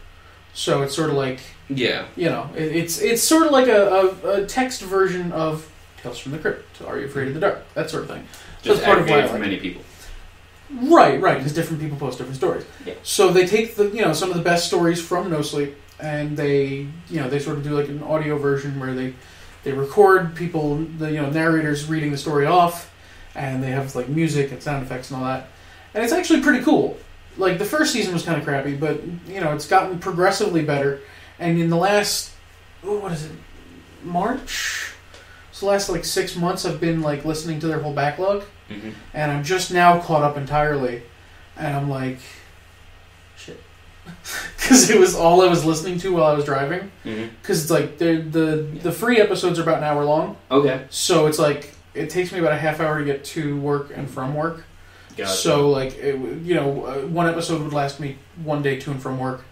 So it's sort of like, it's sort of like a text version of Tales from the Crypt, Are You Afraid of the Dark, that sort of thing. So just aggregated from many people. Right, because different people post different stories. Yeah. So they take some of the best stories from No Sleep, and they sort of do like an audio version where they record people, narrators reading the story off, and they have like music and sound effects and all that, and it's actually pretty cool. Like the first season was kind of crappy, but it's gotten progressively better, and in the last March, so the last like 6 months I've been like listening to their whole backlog. And I'm just now caught up entirely, and I'm like, shit, because it was all I was listening to while I was driving. Because it's like the free episodes are about an hour long. Okay. So it's like it takes me about a half hour to get to work and from work. Gotcha. So like one episode would last me one day to and from work.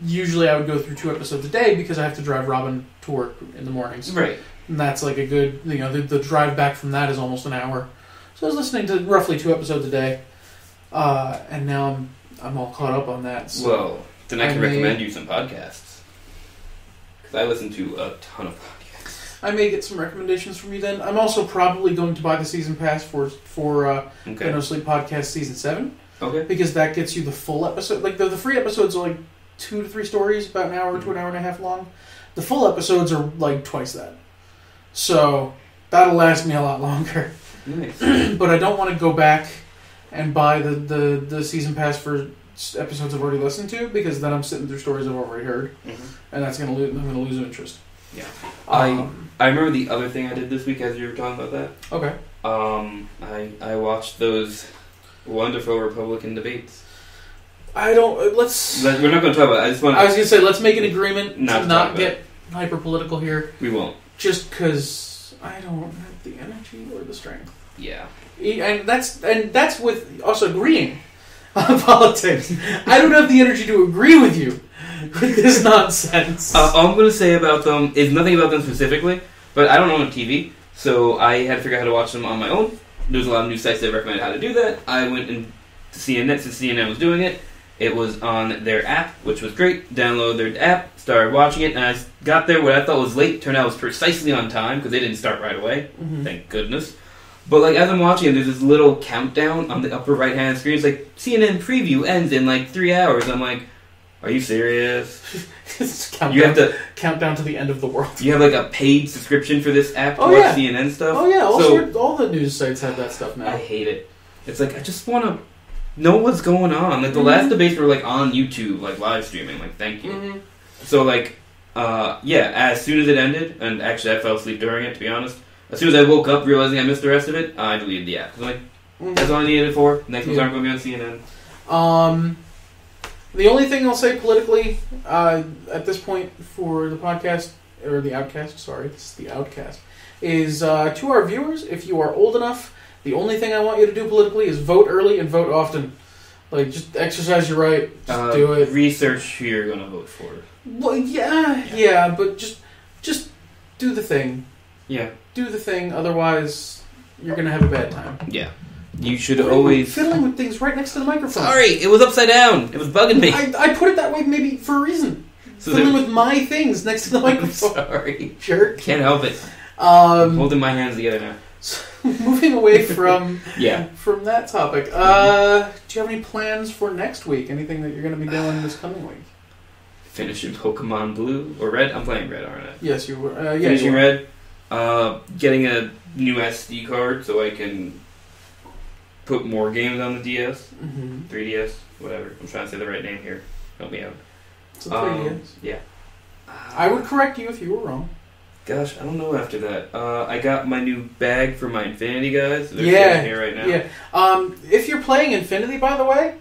Usually I would go through 2 episodes a day because I have to drive Robin to work in the mornings. Right. And that's like a good, the drive back from that is almost an hour. So I was listening to roughly 2 episodes a day, and now I'm all caught up on that. So well, then I can recommend you some podcasts, because I listen to a ton of podcasts. I may get some recommendations from you then. I'm also probably going to buy the season pass for the No Sleep Podcast Season 7. Okay. Because that gets you the full episode. Like the free episodes are like 2 to 3 stories, about an hour to an hour and a half long. The full episodes are like twice that. So that'll last me a lot longer. Nice. But I don't want to go back and buy the season pass for episodes I've already listened to, because then I'm sitting through stories I've already heard, and that's I'm going to lose interest. Yeah. I remember the other thing I did this week as you were talking about that. Okay. I watched those wonderful Republican debates. We're not going to talk about it. I was going to say, let's make an agreement to not get hyper political here. We won't. Just because I don't have the energy or the strength. Yeah. And that's with us agreeing on politics. I don't have the energy to agree with you with this nonsense. All I'm going to say about them is nothing about them specifically, but I don't own a TV, so I had to figure out how to watch them on my own. There's a lot of new sites that recommended how to do that. I went to CNN since CNN was doing it. It was on their app, which was great. Download their app, started watching it, and I got there. What I thought was late turned out was precisely on time because they didn't start right away. Mm-hmm. Thank goodness. But like as I'm watching it, there's this little countdown on the upper right hand screen. It's like CNN preview ends in like 3 hours. I'm like, are you serious? You have to count down to the end of the world. You have like a paid subscription for this app to watch CNN stuff. Oh yeah, all the news sites have that stuff now. I hate it. It's like I just want to know what's going on. Like the last debates were like on YouTube, like live streaming. Like thank you. Mm-hmm. So like, as soon as it ended, and actually I fell asleep during it. To be honest, as soon as I woke up realizing I missed the rest of it, I deleted the app. I'm like, that's all I needed it for. Next ones aren't going to be on CNN. The only thing I'll say politically at this point for the podcast, or the Outcast, sorry, this is the Outcast, is to our viewers, if you are old enough, the only thing I want you to do politically is vote early and vote often. Like, just exercise your right, just do it. Research who you're going to vote for. Well, yeah, but just do the thing. Yeah. Do the thing, otherwise you're going to have a bad time. Yeah. You should always... fiddling with things right next to the microphone. Sorry, it was upside down. It was bugging me. I put it that way maybe for a reason. So fiddling with my things next to the microphone. Sorry. Jerk. Can't help it. I'm holding my hands together now. So, moving away from from that topic, do you have any plans for next week? Anything that you're going to be doing this coming week? Finishing Pokemon Blue or Red? I'm playing Red, aren't I? Yes, you were. Finishing Red. Getting a new SD card so I can put more games on the DS. 3DS, whatever. I'm trying to say the right name here. Help me out. It's a 3DS. Yeah. I would correct you if you were wrong. Gosh, I don't know after that. I got my new bag for my Infinity guys. They're sitting here right now. Yeah. If you're playing Infinity, by the way,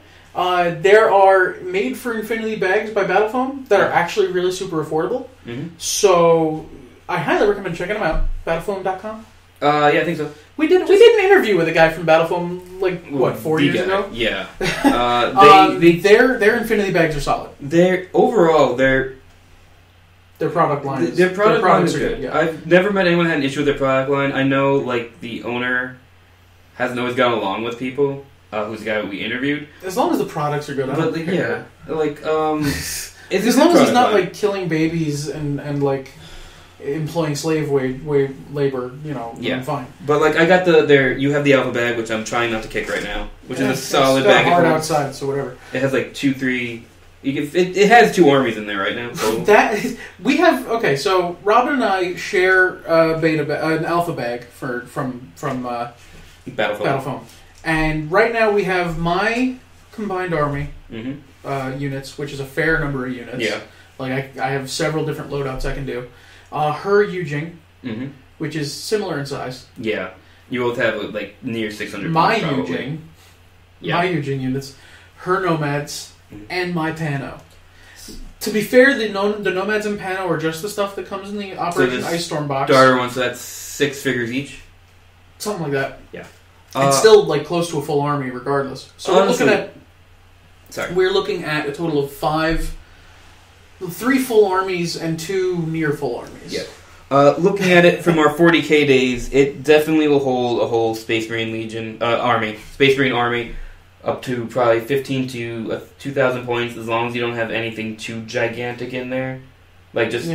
there are made for Infinity bags by Battlefoam that are actually really super affordable. Mm-hmm. So I highly recommend checking them out. Battlefoam.com. Yeah, I think so. We did an interview with a guy from Battlefoam 4 years ago. Yeah. Their Infinity bags are solid. Their product line. Their product line is good. Yeah. I've never met anyone who had an issue with their product line. I know, like, the owner hasn't always gotten along with people. Who's the guy we interviewed? As long as the products are good, I don't care. Like, as long as he's not like killing babies and like employing slave labor, I'm fine. But like, I got you have the Alpha bag, which I'm trying not to kick right now, which is a solid bag. It's hard outside, so whatever. It has like 2, 3. It has 2 armies in there right now. So Robin and I share an alpha bag from Battlefoam, and right now we have my combined army units, which is a fair number of units. Yeah, like I have several different loadouts I can do. Her Yujing, which is similar in size. Yeah, you both have like near 600. My Yujing units, her Nomads. And my Pano. To be fair, the Nomads and Pano are just the stuff that comes in the Operation Ice Storm box. Starter one, so that's 6 figures each? Something like that. Yeah. It's still like close to a full army regardless. So honestly, we're looking at a total of 3 full armies and 2 near full armies. Yeah. Looking at it from our 40k days, it definitely will hold a whole Space Marine army. Up to probably 15 to 2,000 points, as long as you don't have anything too gigantic in there. Like just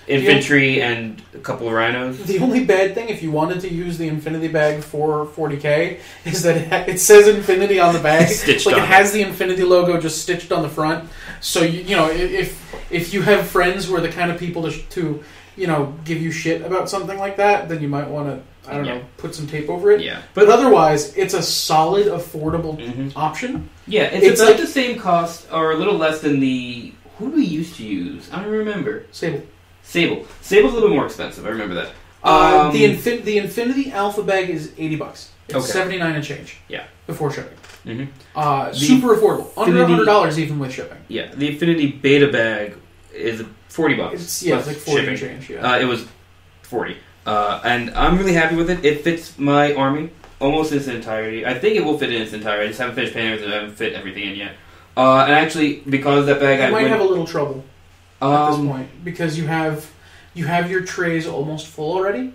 infantry and a couple of rhinos. The only bad thing, if you wanted to use the Infinity bag for 40k, is that it says Infinity on the bag. It has the Infinity logo just stitched on the front. So, if you have friends who are the kind of people to give you shit about something like that, then you might want to, put some tape over it. Yeah. But otherwise, it's a solid, affordable option. Yeah, it's about the same cost, or a little less than the... Who do we used to use? I don't remember. Sable. Sable's a little bit more expensive. I remember that. The Infinity Alpha bag is $80. It's $79 and change. Yeah. Before shipping. Super affordable. Under $100 even with shipping. Yeah. The Infinity Beta bag is $40. It's like 40 and change. Yeah. It was 40, and I'm really happy with it. It fits my army almost in its entirety. I think it will fit in its entirety. I just haven't finished painting it. I haven't fit everything in yet. And actually, because of that bag, I might have a little trouble at this point because you have your trays almost full already.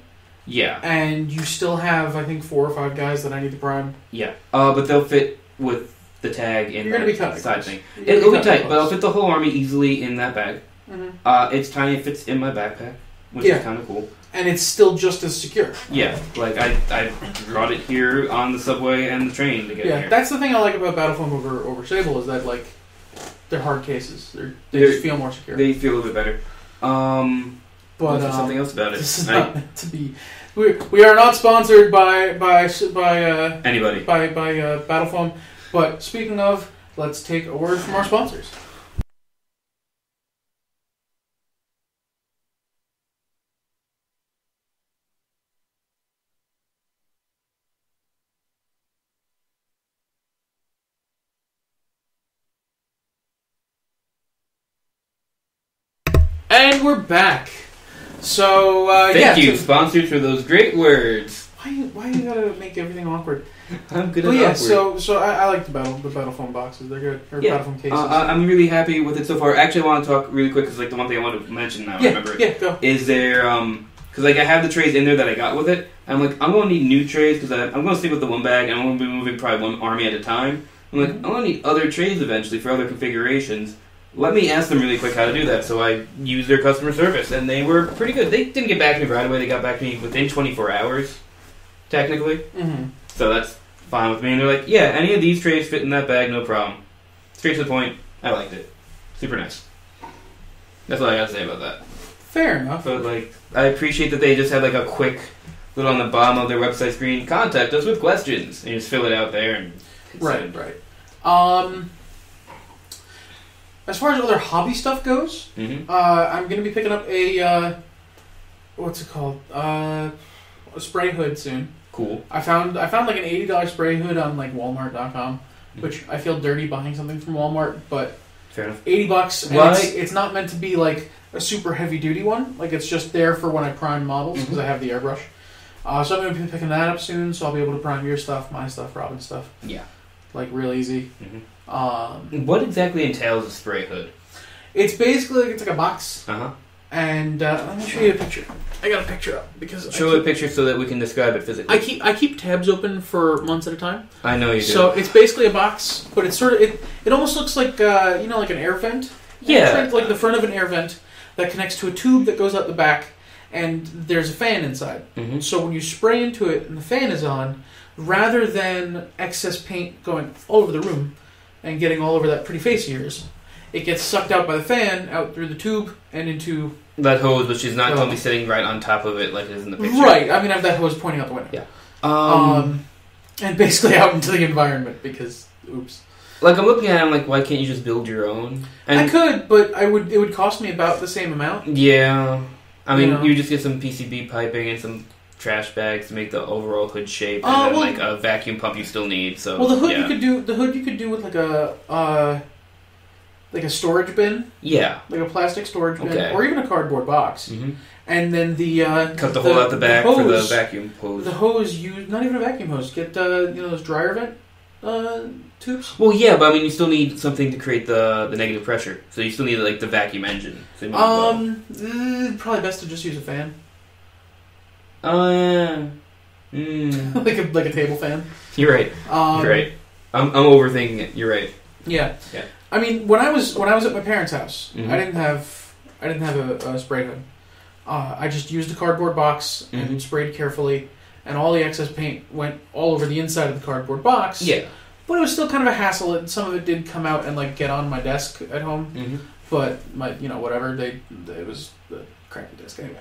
Yeah. And you still have, I think, 4 or 5 guys that I need to prime. Yeah. But they'll fit with the tag in the side thing. It'll be tight, but I'll fit the whole army easily in that bag. Mm-hmm. It's tiny. It fits in my backpack, which is kind of cool. And it's still just as secure. Yeah. Like, I brought it here on the subway and the train to get here. That's the thing I like about Battlefoam over Sable is that, like, they're hard cases. They just feel more secure. They feel a little bit better. But there's something else about it. This is not meant to be. We are not sponsored by anybody by Battlefoam. But speaking of, let's take a word from our sponsors. And we're back. So, Thank you, sponsors, for those great words. Why you gotta make everything awkward? I'm good at awkward. So I like the Battlefoam boxes. They're good. Or Battlefoam cases. I'm really happy with it so far. Actually, I want to talk really quick because, like, the one thing I wanted to mention now, I remember it. Yeah, go. Is there, because, like, I have the trays in there that I got with it. I'm like, I'm going to need new trays because I'm going to stick with the one bag and I'm going to be moving probably one army at a time. I'm like, I'm going to need other trays eventually for other configurations. Let me ask them really quick how to do that. So I used their customer service, and they were pretty good. They didn't get back to me right away. They got back to me within 24 hours, technically. Mm-hmm. So that's fine with me. And they're like, yeah, any of these trays fit in that bag, no problem. Straight to the point. I liked it. Super nice. That's all I got to say about that. Fair enough. But, like, I appreciate that they just had, like, a quick little on the bottom of their website screen, contact us with questions. And you just fill it out there. And right. As far as other hobby stuff goes, I'm going to be picking up a, what's it called? A spray hood soon. Cool. I found like an $80 spray hood on like Walmart.com, which I feel dirty buying something from Walmart, but fair enough. $80, and it's not meant to be like a super heavy duty one. Like it's just there for when I prime models because I have the airbrush. So I'm going to be picking that up soon, so I'll be able to prime your stuff, my stuff, Robin's stuff. Yeah. Like real easy. What exactly entails a spray hood? It's basically it's like a box. Uh-huh. And let me show you a picture. I got a picture up because show a picture so that we can describe it physically. I keep tabs open for months at a time. I know you do. So it's basically a box, but it's sort of it almost looks like like an air vent. Yeah. Like the front of an air vent that connects to a tube that goes out the back, and there's a fan inside. Mm-hmm. So when you spray into it and the fan is on, rather than excess paint going all over the room and getting all over that pretty face of yours, it gets sucked out by the fan, out through the tube, and into that hose, which is not going to be sitting right on top of it like it is in the picture. Right. I mean, I have that hose pointing out the window. Yeah. And basically out into the environment because, oops. Like, I'm looking at it, I'm like, why can't you just build your own? And I could, but it would cost me about the same amount. Yeah. I mean, you just get some PCB piping and some trash bags to make the overall hood shape, and then like a vacuum pump you still need. So the hood you could do with like a storage bin. Yeah. Like a plastic storage bin, or even a cardboard box. Mm-hmm. And then cut the hole out the back for the vacuum hose. The hose, not even a vacuum hose. Get those dryer vent tubes. Well, yeah, but I mean, you still need something to create the negative pressure. So you still need like the vacuum engine. So probably best to just use a fan. Like a table fan. You're right. You're right. I'm overthinking it. You're right. Yeah. Yeah. I mean, when I was at my parents' house, I didn't have a spray hood. I just used a cardboard box and sprayed carefully, and all the excess paint went all over the inside of the cardboard box. Yeah. But it was still kind of a hassle. And some of it did come out and like get on my desk at home. Mm-hmm. But whatever, it was the crappy desk anyway.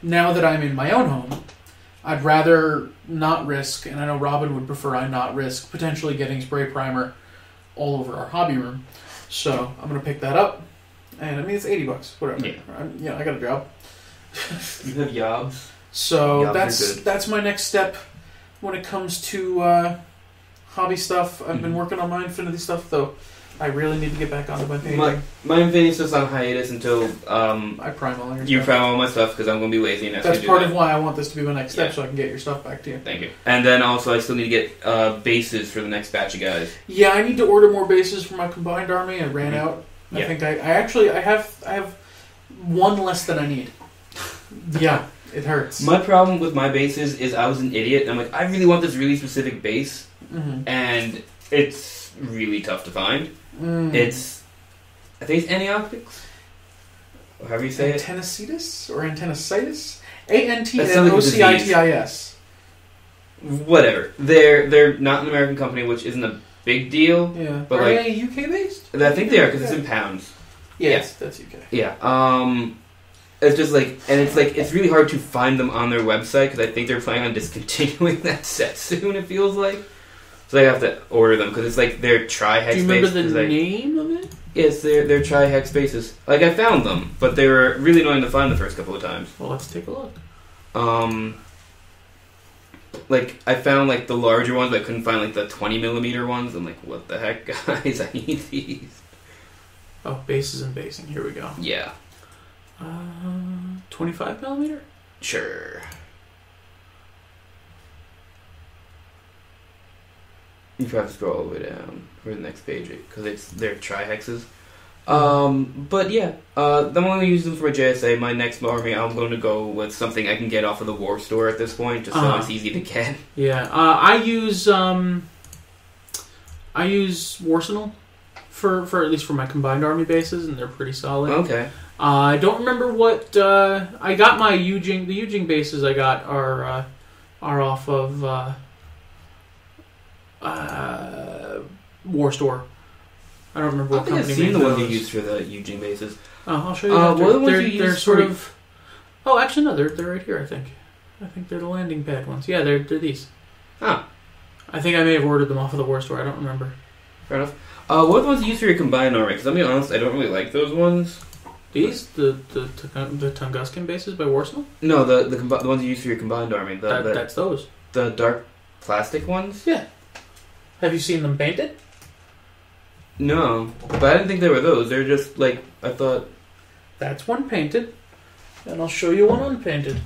Now that I'm in my own home, I'd rather not risk, and I know Robin would prefer I not risk potentially getting spray primer all over our hobby room. So I'm going to pick that up. And I mean, it's $80, whatever. Yeah. I got a job. You have jobs. So that's my next step when it comes to hobby stuff. I've been working on my Infinity stuff, though. I really need to get back onto my painting. My Infinity's just on hiatus until I prime all your stuff. You prime all my stuff because I'm going to be lazy and that's part of why I want this to be my next step, so I can get your stuff back to you. Thank you. And then also I still need to get bases for the next batch of guys. Yeah, I need to order more bases for my combined army. I ran out. I think I have one less than I need. Yeah, it hurts. My problem with my bases is I was an idiot. And I'm like, I really want this really specific base, and it's really tough to find. It's, I think it's Antiochtics, or however you say it. Antennicitis or Antennicitis? ANTNOCITIS. Whatever. They're not an American company, which isn't a big deal. Yeah. But are like, they UK based? I think they are because it's in pounds. Yeah, that's UK. Yeah. It's just like, and it's like, it's really hard to find them on their website because I think they're planning on discontinuing that set soon, it feels like. So I have to order them because it's like they're tri-hex. Do you remember the name of it? Yes, they're tri-hex bases. Like, I found them, but they were really annoying to find the first couple of times. Well, let's take a look. Like, I found, like, the larger ones, but I couldn't find, like, the 20mm ones. I'm like, what the heck, guys? I need these. Oh, bases and basing. Here we go. Yeah. 25mm? Sure. You probably have to scroll all the way down for the next page because they're tri-hexes. But yeah, I'm only using them for my JSA. My next army, I'm going to go with something I can get off of the War Store at this point, just so it's easy to get. Yeah, I use Warsenal for at least for my combined army bases, and they're pretty solid. Okay. I don't remember what I got. My Yujing, the Yujing bases I got are off of War Store. I don't remember what company made those. I've seen the ones you used for the Yujing bases. Oh, I'll show you. What are the ones they're sort of. Oh, actually, no, they're right here. I think they're the landing pad ones. Yeah, they're these. Ah, I think I may have ordered them off of the War Store. I don't remember. Fair enough. What are the ones you use for your combined army? Because I'll be honest, I don't really like those ones. These the Tunguskan bases by Warsaw? No, the ones you use for your combined army. That's those. The dark plastic ones. Yeah. Have you seen them painted? No, but I didn't think they were those. They're just like I thought. That's one painted, and I'll show you one unpainted.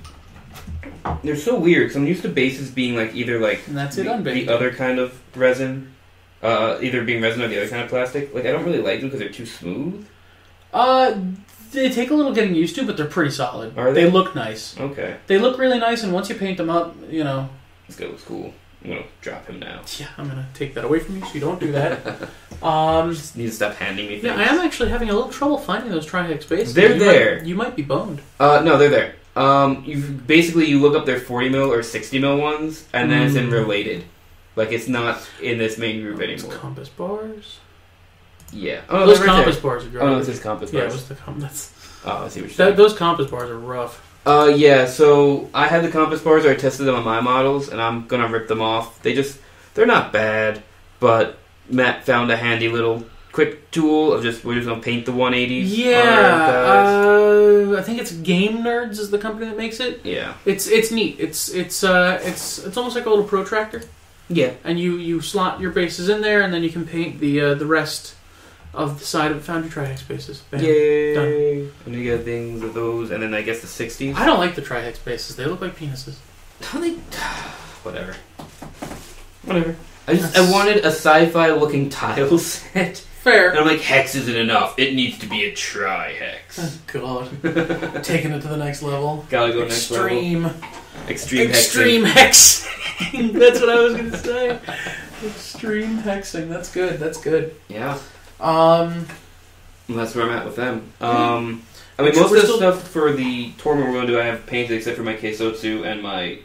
They're so weird because I'm used to bases being like either like and that's unpainted. The other kind of resin, either being resin or the other kind of plastic. Like I don't really like them because they're too smooth. They take a little getting used to, but they're pretty solid. Are they? They look nice. Okay. They look really nice, and once you paint them up, you know. This guy looks cool. I'm gonna drop him now. Yeah, I'm gonna take that away from you, so you don't do that. Just need to stop handing me things. Yeah, I am actually having a little trouble finding those tri-hex bases. They're there. You might be boned. No, they're there. You look up their 40mm or 60mm ones, and then it's in related. Like it's not in this main group anymore. It's compass bars. Yeah. Oh, those compass bars are great. Oh, no, it says compass bars. Yeah, it was the compass. Oh, I see what you're saying. Those compass bars are rough. Yeah, so I had the compass bars, or I tested them on my models, and I'm gonna rip them off. They're not bad, but Matt found a handy little quick tool of we're just gonna paint the 180s. Yeah, I think it's Game Nerds is the company that makes it. Yeah, it's neat. It's almost like a little protractor. Yeah, and you slot your bases in there, and then you can paint the rest of the side of the Foundry tri-hex bases. Bam. Yay! Done. And you get things of those, and then I guess the 60s. I don't like the tri-hex bases. They look like penises. How they? Whatever. Whatever. I wanted a sci-fi looking tile set. Fair. And I'm like, hex isn't enough. It needs to be a tri-hex. Oh, God. Taking it to the next level. Gotta go next level. Extreme hexing. That's what I was going to say. Extreme hexing. That's good. Yeah. Well, that's where I'm at with them. I mean, most of the stuff for the tournament we're going to do, I have painted except for my Keisotsu and my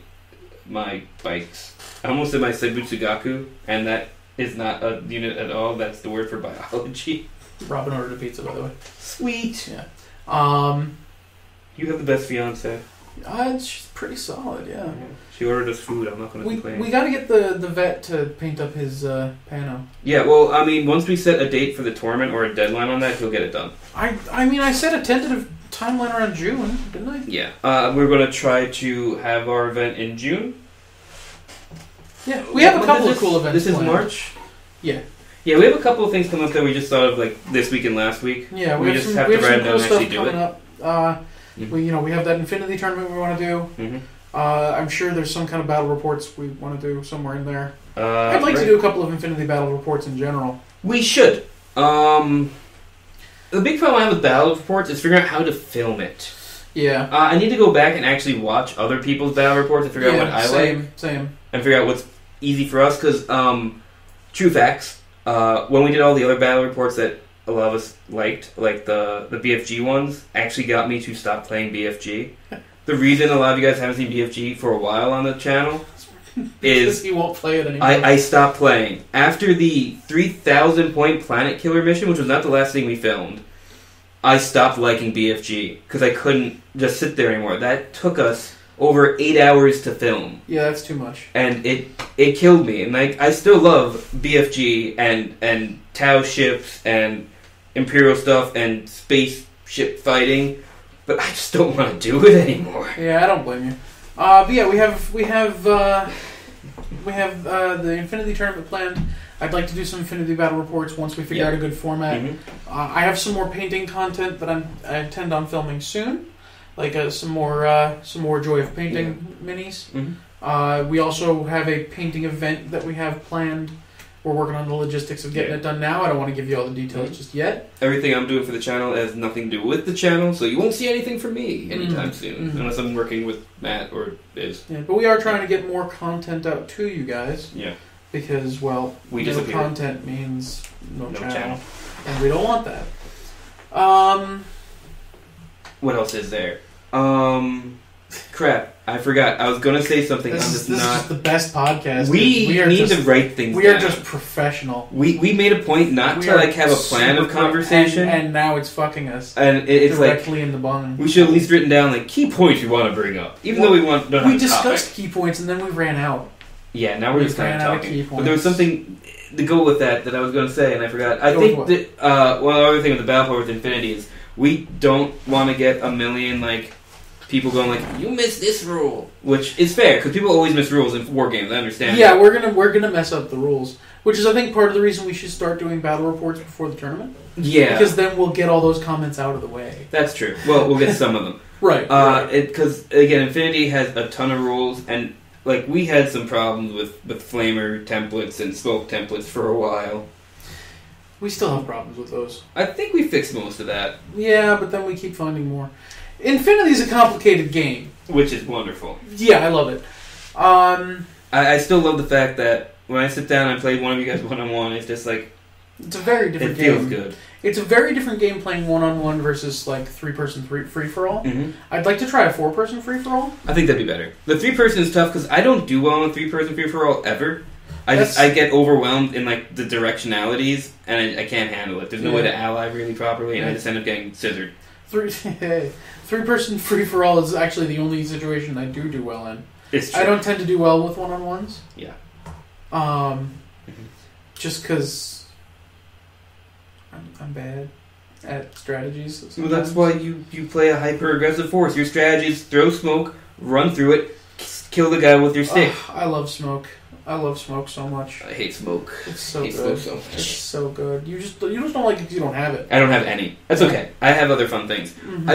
bikes. I almost did my Seibutsugaku, and that is not a unit at all. That's the word for biology. Robin ordered a pizza, by the way. Sweet. Yeah. You have the best fiance. She's pretty solid, yeah. She ordered us food. I'm not going to complain. We got to get the vet to paint up his pano. Yeah, well, I mean, once we set a date for the tournament or a deadline on that, he'll get it done. I mean, I set a tentative timeline around June, didn't I? Yeah. We're going to try to have our event in June. Yeah, we have a couple of cool events. This is March? Yeah. Yeah, we have a couple of things coming up that we just thought of like this week and last week. Yeah, we just have to write it down and actually do it. Up. We have that Infinity tournament we want to do. Mm-hmm. I'm sure there's some kind of battle reports we want to do somewhere in there. I'd like to do a couple of Infinity battle reports in general. We should. The big problem I have with battle reports is figuring out how to film it. Yeah. I need to go back and actually watch other people's battle reports and figure out what I like. Same. And figure out what's easy for us, because true facts, when we did all the other battle reports that a lot of us liked, like the BFG ones, actually got me to stop playing BFG. The reason a lot of you guys haven't seen BFG for a while on the channel is you won't play it anymore. I stopped playing. After the 3,000 point Planet Killer mission, which was not the last thing we filmed, I stopped liking BFG because I couldn't just sit there anymore. That took us over 8 hours to film. Yeah, that's too much. And it killed me. And like I still love BFG and Tau ships and Imperial stuff and spaceship fighting, but I just don't want to do it anymore. Yeah, I don't blame you. But yeah, we have the Infinity tournament planned. I'd like to do some Infinity battle reports once we figure out a good format. Mm-hmm. I have some more painting content that I intend on filming soon, like some more Joy of Painting minis. Mm-hmm. We also have a painting event that we have planned. We're working on the logistics of getting it done now. I don't want to give you all the details just yet. Everything I'm doing for the channel has nothing to do with the channel, so you won't see anything from me anytime soon, unless I'm working with Matt or Biz. Yeah, but we are trying to get more content out to you guys. Yeah. Because, well, no content means no channel. And we don't want that. What else is there? Crap. I forgot. I was going to say something. This is just the best podcast. We need to write things down. We are just professional. We made a point not to have a plan of conversation. And now it's fucking us. And it's directly in the bun. We should have at least written down key points we want to bring up. Even though we discussed key points and then we ran out. Yeah, now we're just kind of talking. But there was something to go with that I was going to say, and I forgot. I think that one other thing with the battle with Infinity is we don't want to get a million people going you missed this rule, which is fair because people always miss rules in war games. I understand. Yeah, we're gonna mess up the rules, which is I think part of the reason we should start doing battle reports before the tournament. Yeah, because then we'll get all those comments out of the way. That's true. Well, we'll get some of them. Right. Because again, Infinity has a ton of rules, and we had some problems with flamer templates and smoke templates for a while. We still have problems with those. I think we fixed most of that. Yeah, but then we keep finding more. Infinity's a complicated game. Which is wonderful. Yeah, I love it. I still love the fact that when I sit down and play one of you guys one-on-one, it's just it's a very different game. It feels good. It's a very different game playing one-on-one versus three-person free-for-all. Mm-hmm. I'd like to try a four-person free-for-all. I think that'd be better. The 3-person is tough because I don't do well on 3-person free-for-all ever. I get overwhelmed in the directionalities and I can't handle it. There's no way to ally really properly, and I just end up getting scissored. Three-person free-for-all is actually the only situation I do well in. It's true. I don't tend to do well with one-on-ones. Yeah. Just because I'm bad at strategies. Sometimes. Well, that's why you play a hyper-aggressive force. Your strategy is throw smoke, run through it, kill the guy with your stick. I love smoke. I love smoke so much. I hate smoke. It's so good. Smoke so much. It's so good. You just don't like it because you don't have it. I don't have any. That's okay. I have other fun things. Mm-hmm.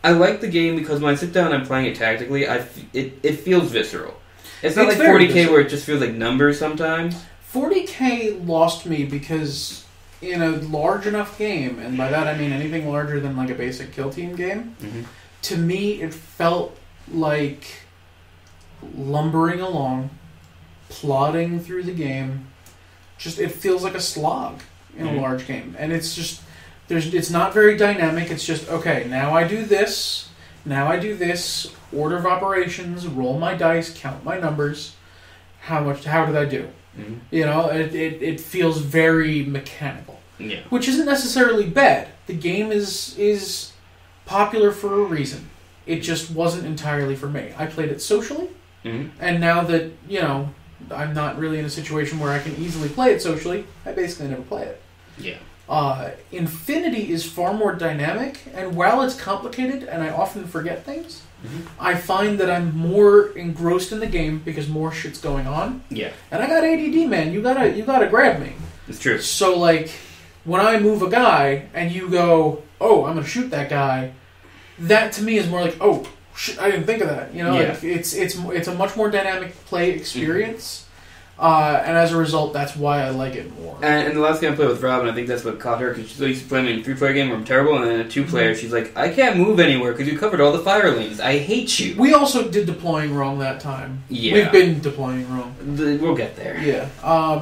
I like the game because when I sit down and I'm playing it tactically, it feels visceral. It's not like 40K visceral. Where it just feels like numbers sometimes. 40K lost me because in a large enough game, and by that I mean anything larger than a basic kill team game, to me it felt like lumbering along, plodding through the game. It feels like a slog in a large game, and it's just it's not very dynamic. It's just okay. Now I do this. Order of operations. Roll my dice. Count my numbers. How did I do? Mm-hmm. It feels very mechanical. Yeah. Which isn't necessarily bad. The game is popular for a reason. It just wasn't entirely for me. I played it socially, and now that I'm not really in a situation where I can easily play it socially, I basically never play it. Yeah. Infinity is far more dynamic, and while it's complicated and I often forget things, I find that I'm more engrossed in the game because more shit's going on. Yeah. And I got ADD, man. You gotta grab me. It's true. So, like, when I move a guy and you go, oh, I'm going to shoot that guy, that to me is more like, oh, shit, I didn't think of that. You know, like, it's a much more dynamic play experience. And as a result, that's why I like it more. And the last game I played with Robin, I think that's what caught her, because she's used to playing in a 3-player game where I'm terrible, and then a 2-player, she's like, I can't move anywhere because you covered all the fire lanes. I hate you. We also did deploying wrong that time. Yeah. We've been deploying wrong. We'll get there. Yeah.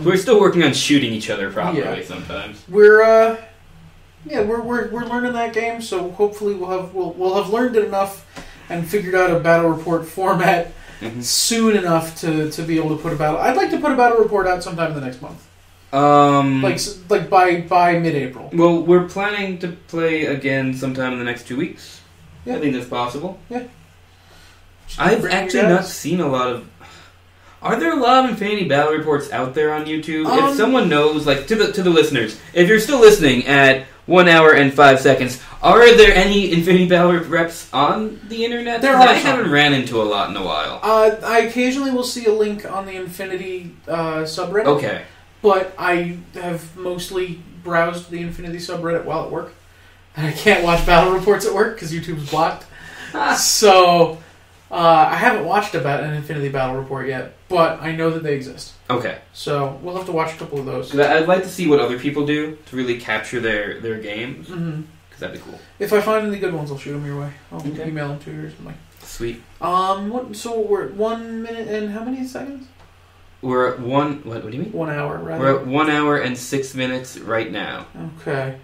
We're still working on shooting each other properly sometimes. We're learning that game, so hopefully we'll have learned it enough and figured out a battle report format soon enough to be able to put a battle. I'd like to put a battle report out sometime in the next month. Like by mid-April. Well, we're planning to play again sometime in the next 2 weeks. Yeah. I think that's possible. Yeah. I've actually not seen a lot of. Are there a lot of Infinity battle reports out there on YouTube? If someone knows, like to the listeners, if you're still listening at 1 hour and 5 seconds, are there any Infinity battle reps on the internet? There are. I haven't ran into a lot in a while. I occasionally will see a link on the Infinity subreddit. Okay. But I have mostly browsed the Infinity subreddit while at work. And I can't watch battle reports at work because YouTube's blocked. So I haven't watched an Infinity battle report yet, but I know that they exist. Okay. So we'll have to watch a couple of those. I'd like to see what other people do to really capture their games. Because that'd be cool. If I find any good ones, I'll shoot them your way. I'll email them to you or something. Sweet. So we're at 1 minute and how many seconds? We're at what do you mean? 1 hour, rather. We're at 1 hour and 6 minutes right now. Okay.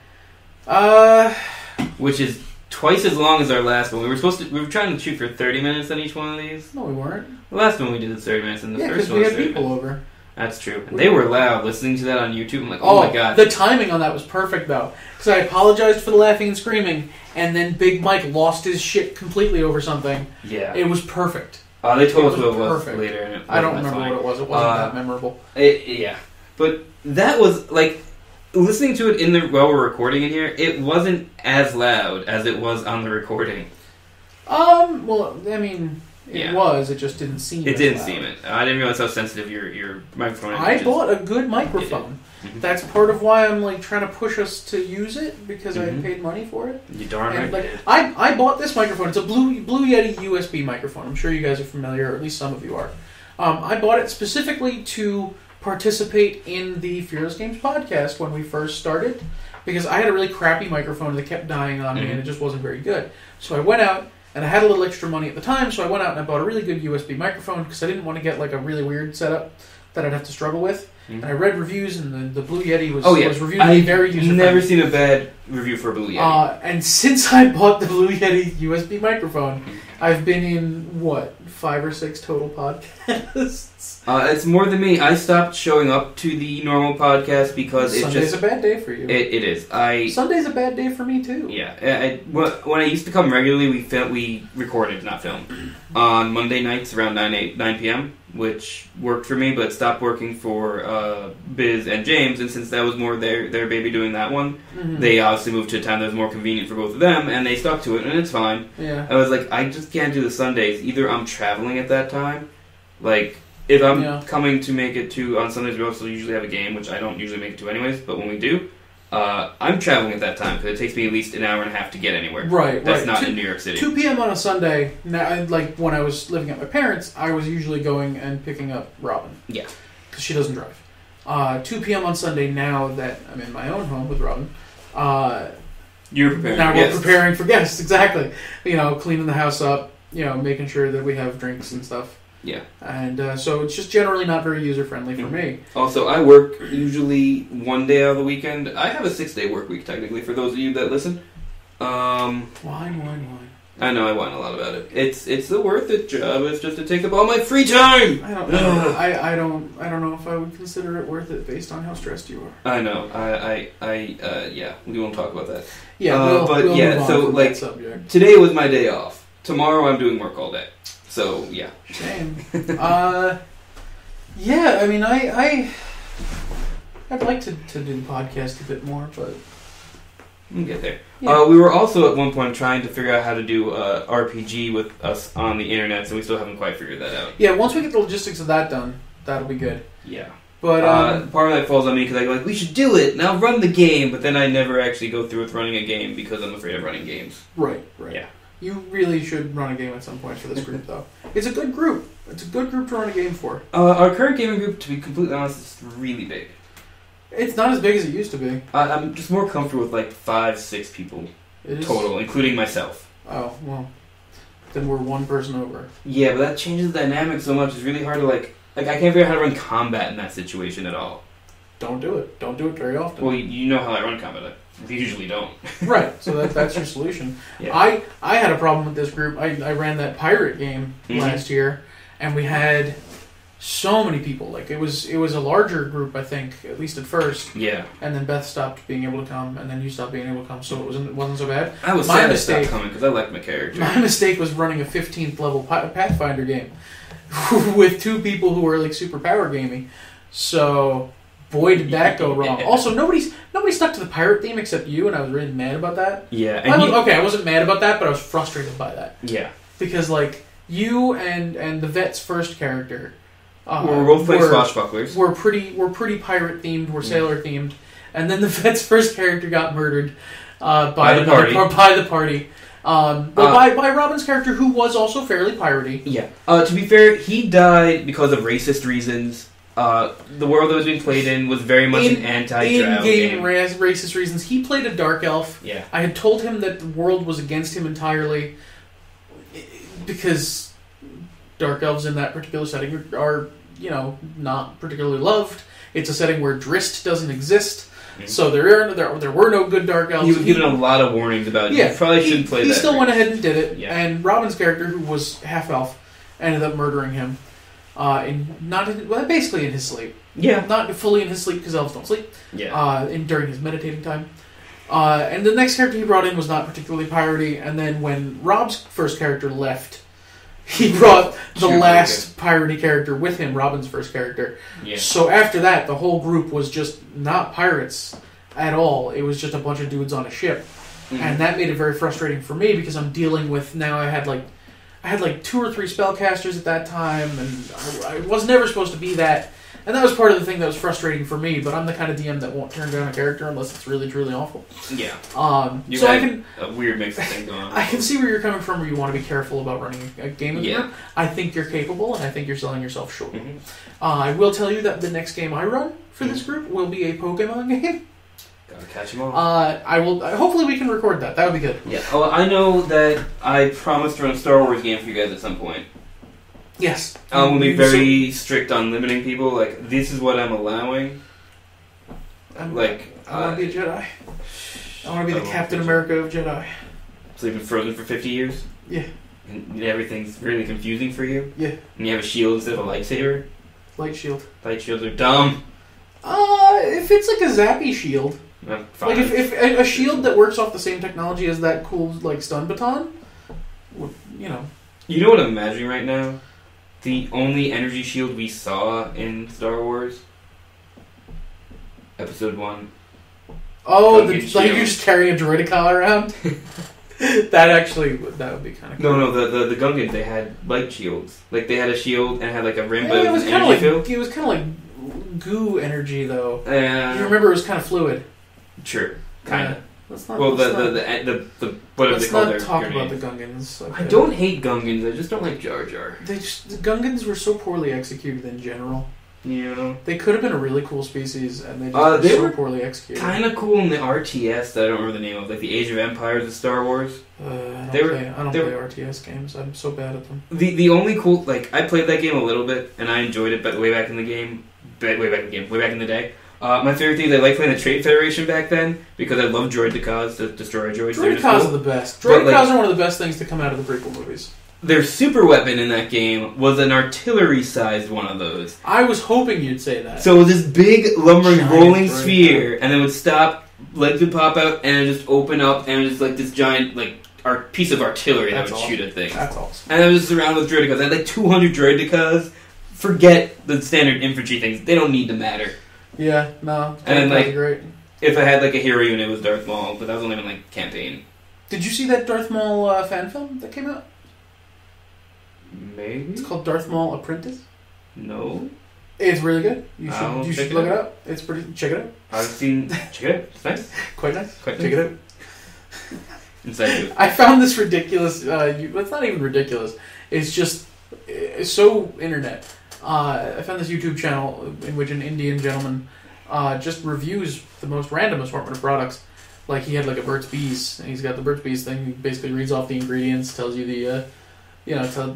Which is twice as long as our last one. We were trying to shoot for 30 minutes on each one of these. No, we weren't. The last one we did is 30 minutes, and the first one we was had 30 people minutes. over. That's true. And they were loud listening to that on YouTube. I'm like, oh my god. The timing on that was perfect, though. Because I apologized for the laughing and screaming, and then Big Mike lost his shit completely over something. Yeah. It was perfect. They told us what it was later. And I don't remember what it was. It wasn't that memorable. Yeah. But that was, like, listening to it while we're recording in here, it wasn't as loud as it was on the recording. Well, I mean, it was. It just didn't seem it. Didn't seem it. I didn't realize how sensitive your microphone is. I bought a good microphone. That's part of why I'm like trying to push us to use it, because I paid money for it. You darn right. Like, I bought this microphone. It's a Blue Yeti USB microphone. I'm sure you guys are familiar, or at least some of you are. I bought it specifically to participate in the Fearless Games podcast when we first started, because I had a really crappy microphone that kept dying on me and it just wasn't very good. So I went out, and I had a little extra money at the time, so I went out and I bought a really good USB microphone because I didn't want to get like a really weird setup that I'd have to struggle with. And I read reviews, and the Blue Yeti was reviewed to be very user-friendly. I've never seen a bad review for a Blue Yeti. And since I bought the Blue Yeti USB microphone, I've been in, 5 or 6 total podcasts? It's more than me. I stopped showing up to the normal podcast because Sunday's a bad day for you. It is. Sunday's a bad day for me, too. Yeah. When I used to come regularly, we recorded, not filmed, on Monday nights around 9 p.m., which worked for me, but stopped working for Biz and James, and since that was more their baby doing that one, they obviously moved to a time that was more convenient for both of them, and they stuck to it, and it's fine. Yeah. I was like, I just can't do the Sundays. Either I'm traveling at that time, like, if I'm coming to make it to, on Sundays we also usually have a game, which I don't usually make it to anyways, but when we do, I'm traveling at that time, because it takes me at least an hour and a half to get anywhere. Right, That's not in New York City. 2 p.m. on a Sunday, now, like when I was living at my parents', I was usually going and picking up Robin. Yeah. Because she doesn't drive. 2 p.m. on Sunday, now that I'm in my own home with Robin, you're preparing now for we're guests. preparing for guests, exactly. Cleaning the house up, making sure that we have drinks and stuff. Yeah. And so it's just generally not very user-friendly for me. Also, I work usually one day out of the weekend. I have a 6-day work week, technically, for those of you that listen. Wine. I know I whine a lot about it. It's the worth it job. It's just to take up all my free time. I don't know. I don't know if I would consider it worth it based on how stressed you are. I know. Yeah, we won't talk about that. Yeah, we'll move on from that subject. Today was my day off. Tomorrow I'm doing work all day. So, yeah. Shame. Yeah, I mean, I'd like to do the podcast a bit more, but we'll get there. Yeah. We were also at one point trying to figure out how to do RPG with us on the internet, so we still haven't quite figured that out. Yeah, once we get the logistics of that done, that'll be good. Yeah. But part of that falls on me because I go like, we should do it, now run the game, but then I never actually go through with running a game because I'm afraid of running games. Right. Yeah. You really should run a game at some point for this group, though. It's a good group. It's a good group to run a game for. Our current gaming group, to be completely honest, is really big. It's not as big as it used to be. I'm just more comfortable with like 5-6 people total, including myself. Oh, well. Then we're one person over. Yeah, but that changes the dynamic so much. It's really hard to like I can't figure out how to run combat in that situation at all. Don't do it. Don't do it very often. Well, you know how I run combat. I usually don't. Right, so that's your solution. Yeah. I had a problem with this group. I ran that pirate game last year, and we had so many people. Like it was a larger group, I think, at least at first. Yeah. And then Beth stopped being able to come, and then you stopped being able to come, so it wasn't so bad. I was sad I stopped coming because I liked my character. My mistake was running a 15th level Pathfinder game with 2 people who were like super power gaming. So boy, did that go wrong. Yeah. Also, nobody stuck to the pirate theme except you, and I was really mad about that. Yeah. I wasn't mad about that, but I was frustrated by that. Yeah. Because like you and the vet's first character. We're both playing swashbucklers. We're pretty pirate themed. We're sailor themed, and then the vet's first character got murdered by the party. By Robin's character, who was also fairly piratey. Yeah. To be fair, he died because of racist reasons. The world that was being played in was very much an anti-drow game. Racist reasons. He played a dark elf. Yeah. I had told him that the world was against him entirely because dark elves in that particular setting are, not particularly loved. It's a setting where Drist doesn't exist, so there were no good dark elves. He was given a lot of warnings about it. You probably shouldn't play that. He still went ahead and did it, yeah. And Robin's character, who was half elf, ended up murdering him, basically in his sleep. Yeah. Not fully in his sleep, because elves don't sleep. Yeah. During his meditating time. And the next character he brought in was not particularly piratey, and then when Rob's first character left, he brought the last piratey character with him, Robin's first character. Yeah. So after that, the whole group was just not pirates at all. It was just a bunch of dudes on a ship. Mm-hmm. And that made it very frustrating for me because I'm dealing with, now I had like 2 or 3 spellcasters at that time, and I was never supposed to be that. And that was part of the thing that was frustrating for me, but I'm the kind of DM that won't turn down a character unless it's really, truly awful. Yeah. So I can... a weird mix of things going on. I can see where you're coming from, where you want to be careful about running a game of the group. I think you're capable, and I think you're selling yourself short. Mm-hmm. I will tell you that the next game I run for this group will be a Pokemon game. Gotta catch them all. I will. Hopefully we can record that. That would be good. Yeah. Oh, I know that I promised to run a Star Wars game for you guys at some point. Yes. We'll be very strict on limiting people. Like, this is what I'm allowing. I want to be a Jedi. I want to be the Captain America of Jedi. So you've been frozen for 50 years? Yeah. And everything's really confusing for you? Yeah. And you have a shield instead of a lightsaber? Light shield. Light shields are dumb. If it's like a zappy shield. Fine. Like, if a shield that works off the same technology as that cool, like, stun baton, You know what I'm imagining right now? The only energy shield we saw in Star Wars? Episode 1. Oh, like you're just carrying a droidicon around? that would be kind of cool. No, the Gungans, they had light shields. Like, they had a shield and had, like, a rim, but it it was kind energy of field. It was kind of like goo energy, though. You remember it was kind of fluid. Sure, kind of. Let's not. Well, the whatever they call their. Let's not talk about the Gungans. Okay. I don't hate Gungans. I just don't like Jar Jar. The Gungans were so poorly executed in general. Yeah. They could have been a really cool species, and they just were so poorly executed. Kind of cool in the RTS that I don't remember the name of, like the Age of Empires of Star Wars. I don't play RTS games. I'm so bad at them. The only cool, like, I played that game a little bit and I enjoyed it, but way back in the day. My favorite thing is I liked playing the Trade Federation back then because I love Droidicons to destroy droids. Droidicons are the best. Droidicons are one of the best things to come out of the prequel movies. Their super weapon in that game was an artillery-sized one of those. I was hoping you'd say that. So it was this big, lumbering, rolling sphere, and it would stop, legs would pop out, and it would just open up, and it was just like this giant, like, piece of artillery that would shoot at things. That's awesome. And it was surrounded with Droidicons. I had like 200 Droidicons. Forget the standard infantry things. They don't need to matter. Yeah, no. And then, like, great. If I had, like, a hero unit, it was Darth Maul, but that was only in, like, campaign. Did you see that Darth Maul fan film that came out? Maybe? It's called Darth Maul Apprentice. No. It's really good. You should look it up. It's pretty. Check it out. I've seen. Check it out. It's nice. Quite nice. Quite Check nice. it out. Inside I found this ridiculous. It's not even ridiculous. It's just so internet. I found this YouTube channel in which an Indian gentleman just reviews the most random assortment of products. Like he had like a Burt's Bees, and he's got the Burt's Bees thing. He basically reads off the ingredients, tells you the,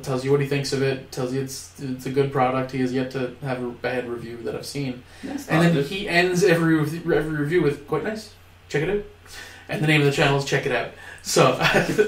tells you what he thinks of it, tells you it's a good product. He has yet to have a bad review that I've seen. That's and then he ends every review with "Quite nice, check it out," and the name of the channel is "Check It Out." So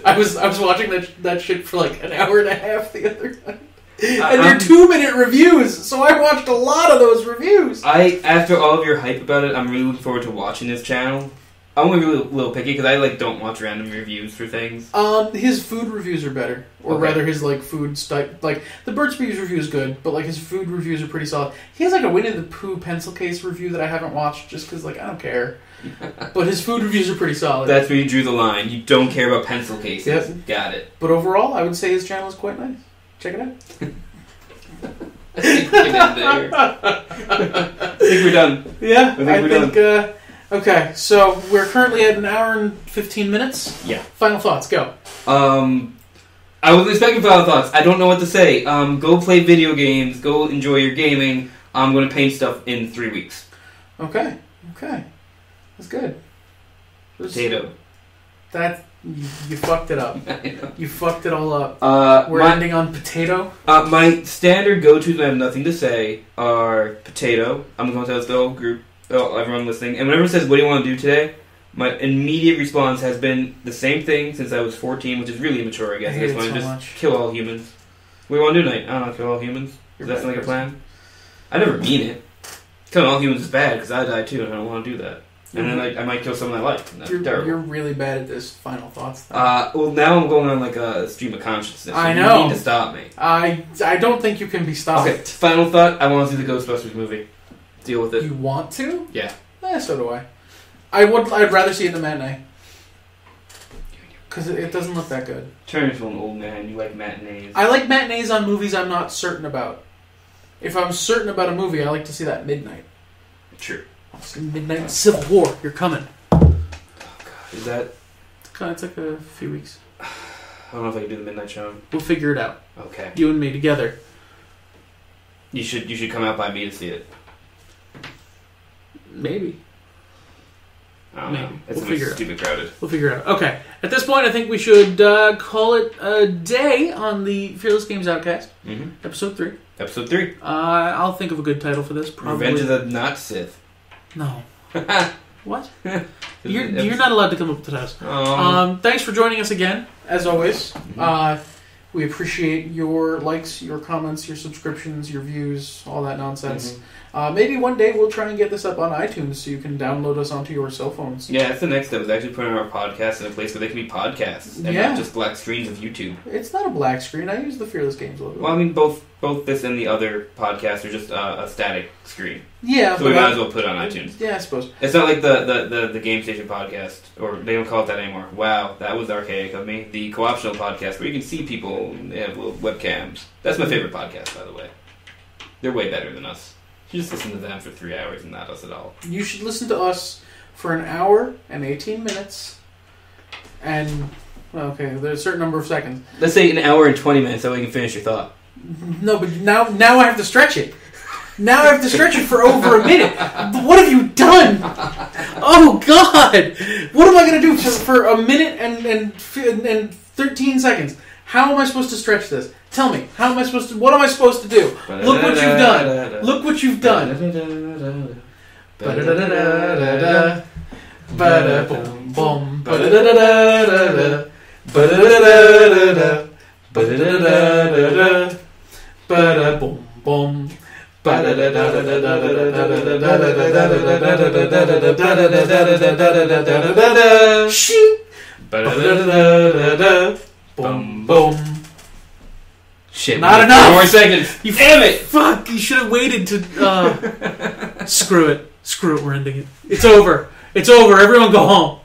I was watching that shit for like an hour and a half the other night. And they're 2-minute reviews, so I watched a lot of those reviews. After all of your hype about it, I'm really looking forward to watching this channel. I'm only really a little picky because I don't watch random reviews for things. His food reviews are better, or rather, his food stuff. Like the Burt's Bees review is good, but his food reviews are pretty solid. He has a Winnie the Pooh pencil case review that I haven't watched just because I don't care. But his food reviews are pretty solid. That's where you drew the line. You don't care about pencil cases. Yep. Got it. But overall, I would say his channel is quite nice. Check it out. I think we're done. Yeah, I think okay, so we're currently at an hour and 15 minutes. Yeah. Final thoughts, go. I was expecting final thoughts. I don't know what to say. Go play video games. Go enjoy your gaming. I'm going to paint stuff in 3 weeks. Okay. That's good. Potato. You fucked it up. You fucked it all up. We're ending on potato. My standard go-tos when I have nothing to say are potato. I'm going to tell the whole group, everyone listening. And whenever it says, what do you want to do today? My immediate response has been the same thing since I was 14, which is really immature, I guess. I just want to just kill all humans. What do you want to do tonight? I don't know, kill all humans. Does that sound like a plan? I never mean it. Killing all humans is bad because I die too and I don't want to do that. And then I might kill someone I like. And that's terrible. You're really bad at this final thoughts thing. Well, now I'm going on a stream of consciousness. So I know. You need to stop me. I don't think you can be stopped. Okay, final thought. I want to see the Ghostbusters movie. Deal with it. You want to? Yeah. So do I. I'd rather see it in the matinee. Because it doesn't look that good. Turn into an old man. You like matinees. I like matinees on movies I'm not certain about. If I'm certain about a movie, I like to see that at midnight. True. Midnight Civil War. You're coming. Oh, God. Is that... It's like a few weeks. I don't know if I can do the midnight show. We'll figure it out. Okay. You and me together. You should come out by me to see it. Maybe. I don't know. It's stupid crowded. We'll figure it out. Okay. At this point, I think we should call it a day on the Fearless Games Outcast. Mm-hmm. Episode 3. Episode 3. I'll think of a good title for this. Probably. Revenge of the Not Sith. No. What? You're not allowed to come up with titles. Thanks for joining us again, as always. Mm-hmm. We appreciate your likes, your comments, your subscriptions, your views, all that nonsense. Mm-hmm. Maybe one day we'll try and get this up on iTunes so you can download us onto your cell phones. Yeah, that's the next step, is actually putting our podcast in a place where they can be podcasts and not just black screens of YouTube. It's not a black screen. I use the Fearless Games logo. Well, I mean, both this and the other podcasts are just a static screen. Yeah, so we might as well put it on iTunes. Yeah, I suppose. It's not like the Game Station podcast, or they don't call it that anymore. Wow, that was archaic of me. The Co-optional podcast, where you can see people, they have little webcams. That's my favorite podcast, by the way. They're way better than us. You just listen to them for 3 hours and not us at all. You should listen to us for an hour and 18 minutes. And, okay, there's a certain number of seconds. Let's say an hour and 20 minutes so we can finish your thought. No, but now I have to stretch it. Now I have to stretch it for over a minute. What have you done? Oh, God! What am I going to do for a minute and 13 seconds? How am I supposed to stretch this? Tell me. What am I supposed to do? Look what you've done. Look what you've done. Boom, boom. Shit. Not enough. 4 more seconds. You damn it. Fuck. You should have waited to... Screw it. We're ending it. It's over. Everyone go home.